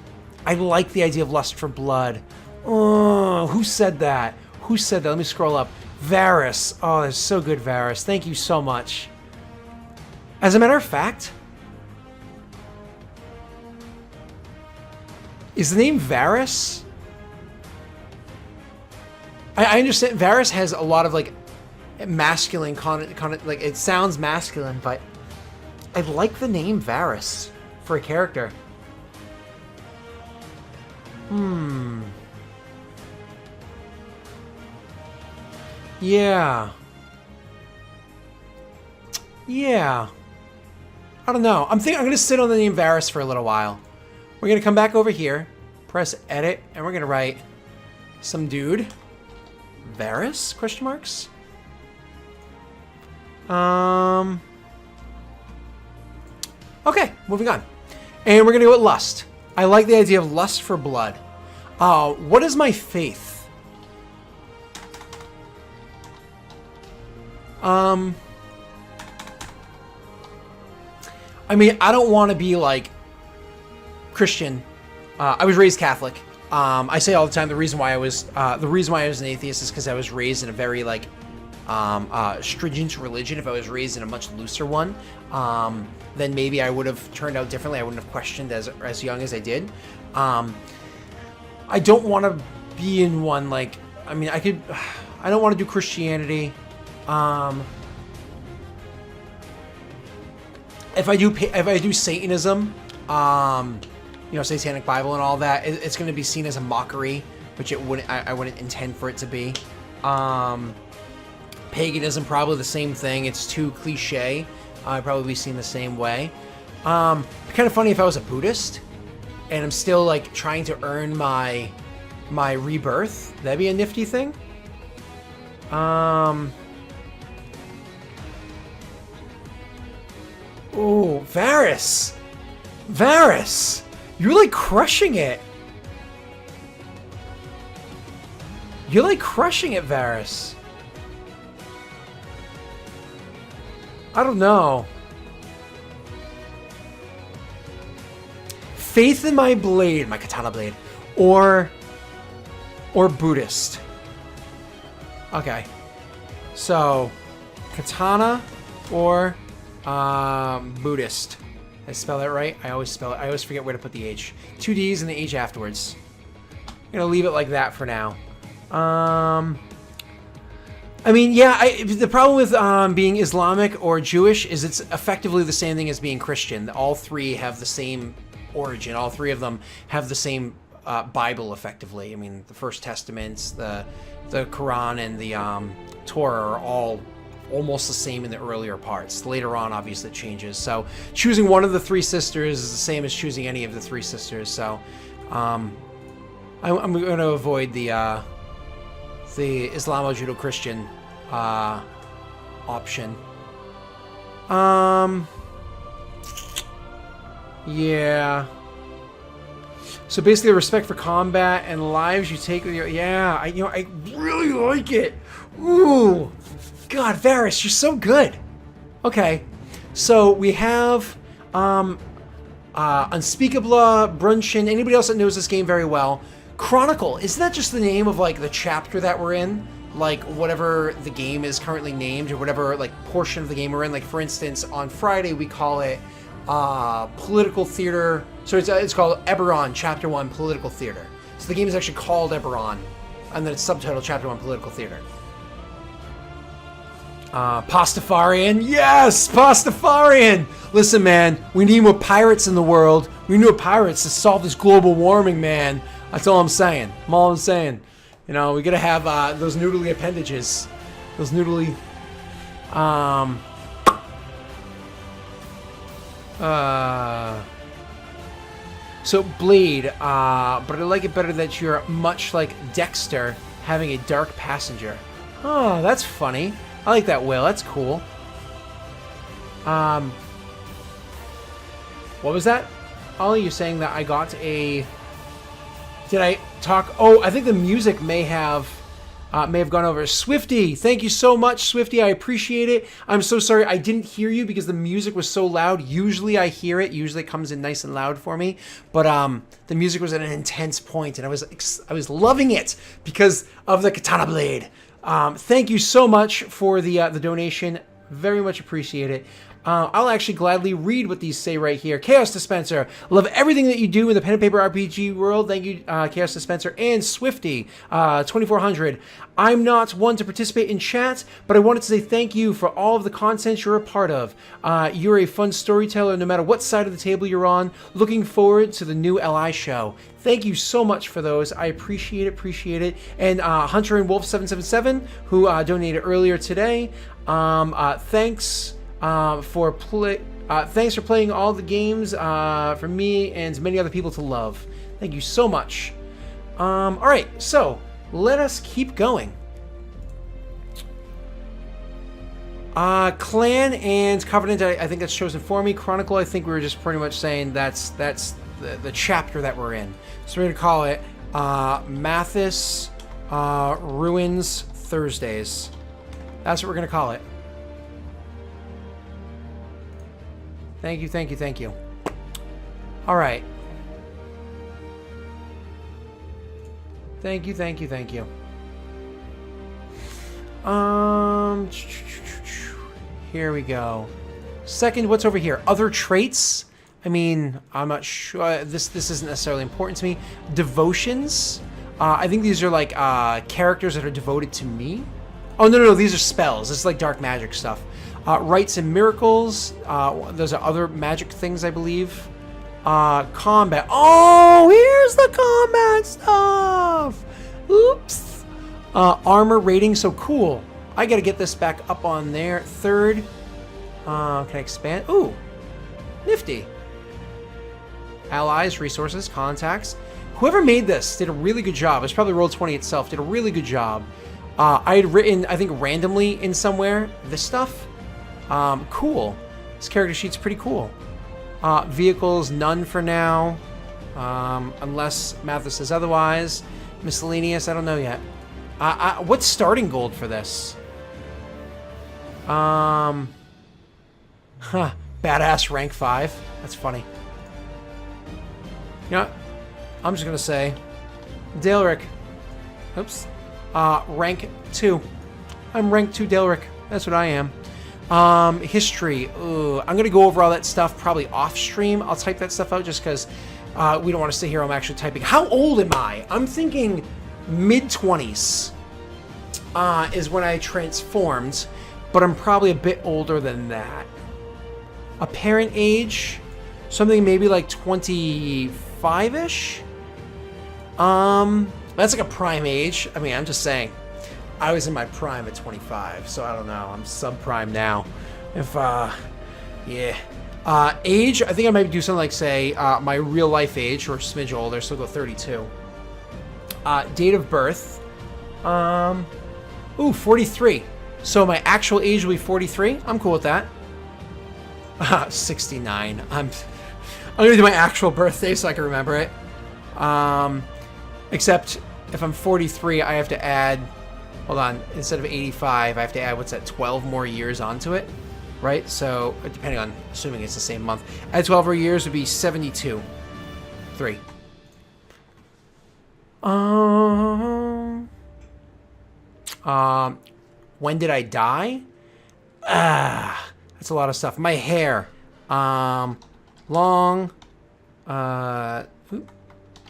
I like the idea of lust for blood. Oh, who said that? Who said that? Let me scroll up. Varys. Oh, that's so good, Varys. Thank you so much. As a matter of fact, is the name Varys? I understand Varys has a lot of like masculine like it sounds masculine, but I like the name Varys for a character. Yeah. I don't know. I'm gonna sit on the name Varys for a little while. We're gonna come back over here, press edit, and we're gonna write some dude. Varys? Question marks? Okay, moving on. And we're gonna go with lust. I like the idea of lust for blood. What is my faith? I mean, I don't want to be like Christian. I was raised Catholic. I say all the time the reason why I was an atheist is because I was raised in a very like stringent religion. If I was raised in a much looser one, then maybe I would have turned out differently. I wouldn't have questioned as young as I did. I don't want to be in one like, I mean, I don't want to do Christianity. If I do Satanism, you know, Satanic Bible and all that, it's going to be seen as a mockery, which I wouldn't intend for it to be. Paganism, probably the same thing. It's too cliche. I'd probably be seen the same way. Kind of funny if I was a Buddhist and I'm still like trying to earn my rebirth. That'd be a nifty thing. Oh, Varys! Varys! You're like crushing it! You're like crushing it, Varys. I don't know. Faith in my blade, my katana blade, or Buddhist. Okay. So, katana or Buddhist. Did I spell that right? I always forget where to put the H. 2 D's and the H afterwards. I'm gonna leave it like that for now. I mean, yeah, the problem with being Islamic or Jewish is it's effectively the same thing as being Christian. All three have the same origin. All three of them have the same Bible, effectively. I mean, the First Testaments, the Quran, and the Torah are all almost the same in the earlier parts. Later on, obviously, it changes. So choosing one of the three sisters is the same as choosing any of the three sisters. So I'm going to avoid the Islamo-Judo-Christian option. Yeah. So basically, respect for combat and lives you take with your... Yeah, I really like it. Ooh. God, Varys, you're so good. Okay. So we have Unspeakable, Brunshin. Anybody else that knows this game very well? Chronicle. Isn't that just the name of, like, the chapter that we're in? Like, whatever the game is currently named, or whatever, like, portion of the game we're in. Like, for instance, on Friday, we call it Political Theater. So it's called Eberron, Chapter 1, Political Theater. So the game is actually called Eberron, and then it's subtitled Chapter 1, Political Theater. Pastafarian. Yes! Pastafarian! Listen, man, we need more pirates in the world. We need more pirates to solve this global warming, man. That's all I'm saying. All I'm saying. You know, we gotta have those noodly appendages. Those noodly... So, Blade, but I like it better that you're much like Dexter, having a dark passenger. Oh, that's funny. I like that, Will. That's cool. What was that? Ollie, you're saying that I got a... Did I talk? Oh, I think the music may have gone over. Swifty, thank you so much, Swifty. I appreciate it. I'm so sorry I didn't hear you because the music was so loud. Usually I hear it. Usually it comes in nice and loud for me. But the music was at an intense point, and I was loving it because of the katana blade. Thank you so much for the donation. Very much appreciate it. I'll actually gladly read what these say right here. Chaos Dispenser, love everything that you do in the pen and paper RPG world. Thank you, Chaos Dispenser. And Swifty, 2400. I'm not one to participate in chat, but I wanted to say thank you for all of the content you're a part of. You're a fun storyteller no matter what side of the table you're on. Looking forward to the new LI show. Thank you so much for those. I appreciate it. And Hunter and Wolf 777, who donated earlier today. Thanks for playing all the games for me and many other people to love. Thank you so much. All right, so let us keep going. Clan and Covenant, I think that's chosen for me. Chronicle, I think we were just pretty much saying that's the chapter that we're in. So we're gonna call it Mathis Ruins Thursdays. That's what we're gonna call it. Thank you. All right. Thank you. Here we go. Second, what's over here? Other traits? I mean, I'm not sure. This isn't necessarily important to me. Devotions? I think these are like characters that are devoted to me. Oh, no, these are spells. This is like dark magic stuff. Rites and miracles. Those are other magic things, I believe. Combat. Oh, here's the combat stuff. Oops. Armor rating. So cool. I gotta get this back up on there. Third. Can I expand? Ooh. Nifty. Allies, resources, contacts. Whoever made this did a really good job. It's probably Roll20 itself. Did a really good job. I had written, I think randomly in somewhere, this stuff. Cool. This character sheet's pretty cool. Vehicles, none for now. Unless Mathis says otherwise. Miscellaneous, I don't know yet. What's starting gold for this? Badass rank 5. That's funny. You know what? I'm just gonna say Daleric. Oops. Rank 2. I'm rank 2 Daleric. That's what I am. History. Ooh, I'm gonna go over all that stuff probably off stream. I'll type that stuff out just because we don't want to sit here. I'm actually typing. How old am I? I'm thinking mid-20s is when I transformed, but I'm probably a bit older than that. Apparent age, something maybe like 25-ish. That's like a prime age. I mean, I'm just saying. I was in my prime at 25, so I don't know. I'm sub-prime now. If, yeah. Age, I think I might do something like, say, my real-life age, or a smidge older, so I'll go 32. Date of birth. Ooh, 43. So my actual age will be 43. I'm cool with that. 69. I'm gonna do my actual birthday so I can remember it. Except if I'm 43, I have to add... Hold on, instead of 85, I have to add, what's that, 12 more years onto it, right? So, depending on, assuming it's the same month. Add 12 more years would be 72. 3. When did I die? That's a lot of stuff. My hair. Long,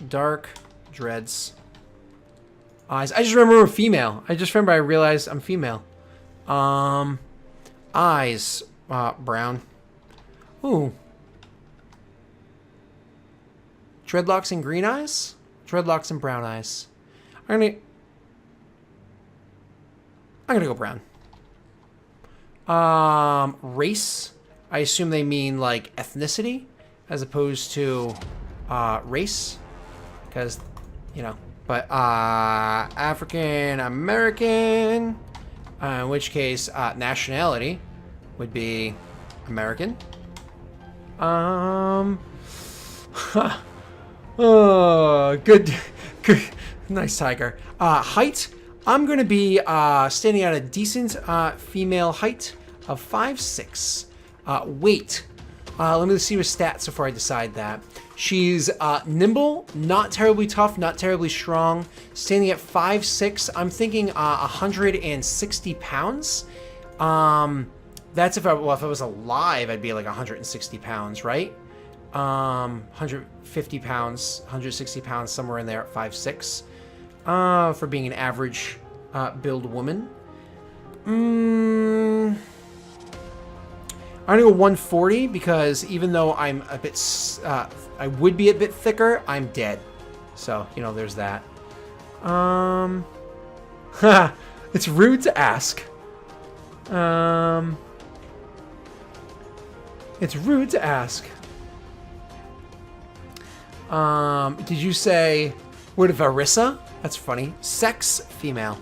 dark, dreads. Eyes. I just remember I'm female. I realized I'm female. Eyes. Brown. Ooh. Dreadlocks and green eyes? Dreadlocks and brown eyes. I'm gonna go brown. Race. I assume they mean like ethnicity as opposed to race. Because, you know. But African American, in which case nationality would be American. Oh, good, nice tiger. Height, I'm gonna be standing at a decent female height of 5'6". Weight, let me see her stats before I decide that. She's nimble, not terribly tough, not terribly strong. Standing at 5'6", I'm thinking 160 pounds. That's if I was alive, I'd be like 160 pounds, right? 150 pounds, 160 pounds, somewhere in there at 5'6". For being an average build woman. I'm gonna go 140 because even though I'm a bit, I would be a bit thicker, I'm dead. So, you know, there's that. It's rude to ask. It's rude to ask. Did you say word of Arissa? That's funny. Sex, female.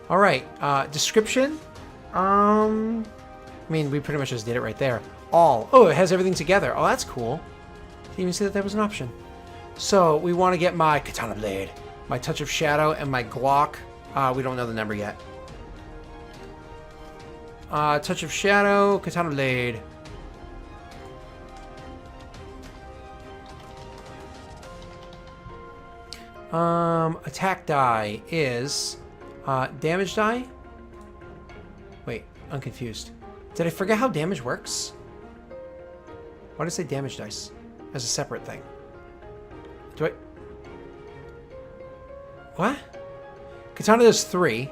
All right, description. I mean, we pretty much just did it right there. All. Oh, it has everything together. Oh, that's cool. Didn't even see that was an option. So we want to get my katana blade, my touch of shadow, and my Glock. We don't know the number yet. Touch of shadow, katana blade. Attack die is damage die. Wait, I'm confused. Did I forget how damage works? Why did I say damage dice as a separate thing? Do I? What? Katana does 3.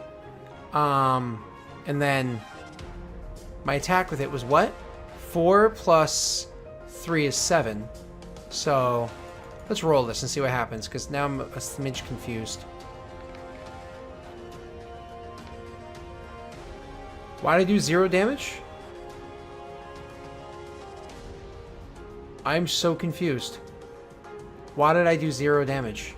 And then my attack with it was what? 4 plus 3 is 7. So let's roll this and see what happens, because now I'm a smidge confused. Why did I do 0 damage? I'm so confused. Why did I do 0 damage?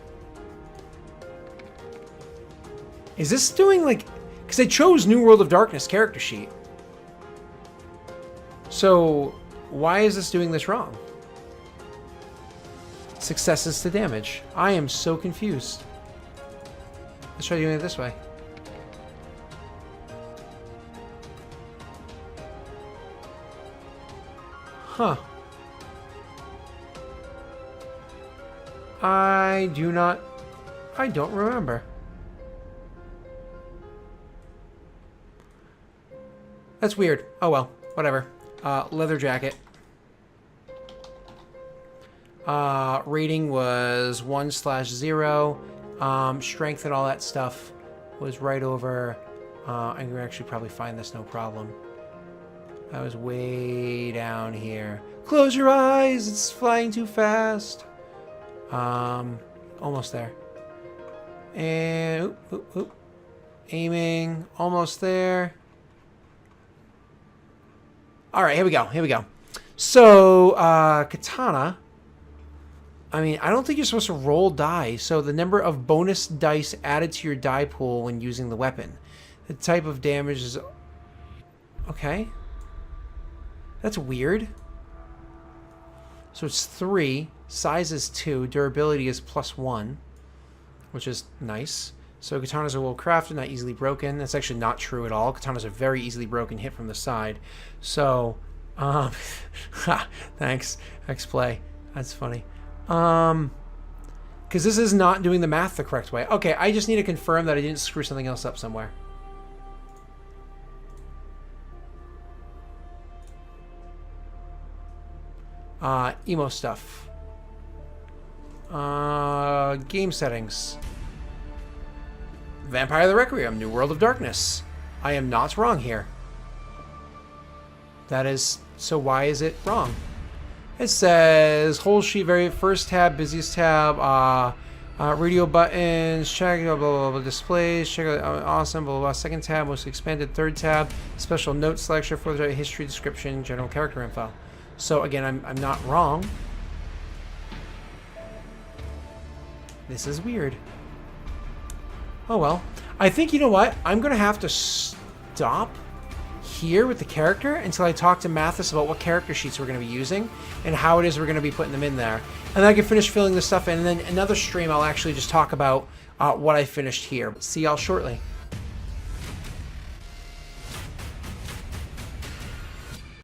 Is this doing like... Because I chose New World of Darkness character sheet. So why is this doing this wrong? Successes to damage. I am so confused. Let's try doing it this way. Huh. I don't remember. That's weird. Oh well, whatever. Leather jacket. Rating was 1/0. Strength and all that stuff was right over. I can actually probably find this no problem. That was way down here. Close your eyes, it's flying too fast. Almost there. And aiming, almost there. All right, here we go. Here we go. So, katana. I mean, I don't think you're supposed to roll die. So the number of bonus dice added to your die pool when using the weapon. The type of damage is... Okay. That's weird. So it's 3. Size is 2. Durability is +1. Which is nice. So katanas are well crafted, not easily broken. That's actually not true at all. Katanas are very easily broken, hit from the side. So, thanks. X-Play. That's funny. Because this is not doing the math the correct way. Okay, I just need to confirm that I didn't screw something else up somewhere. Emo stuff. Game settings. Vampire the Requiem, New World of Darkness. I am not wrong here. That is... So why is it wrong? It says whole sheet, very first tab, busiest tab, radio buttons, check, blah, blah, blah, displays, check out, awesome, blah, blah, blah. Second tab, most expanded. Third tab, special note selection, fourth tab, history, description, general character info. So again, I'm not wrong. This is weird. Oh well. I think, you know what? I'm going to have to stop here with the character until I talk to Mathis about what character sheets we're going to be using and how it is we're going to be putting them in there. And then I can finish filling this stuff in. And then another stream, I'll actually just talk about what I finished here. See y'all shortly.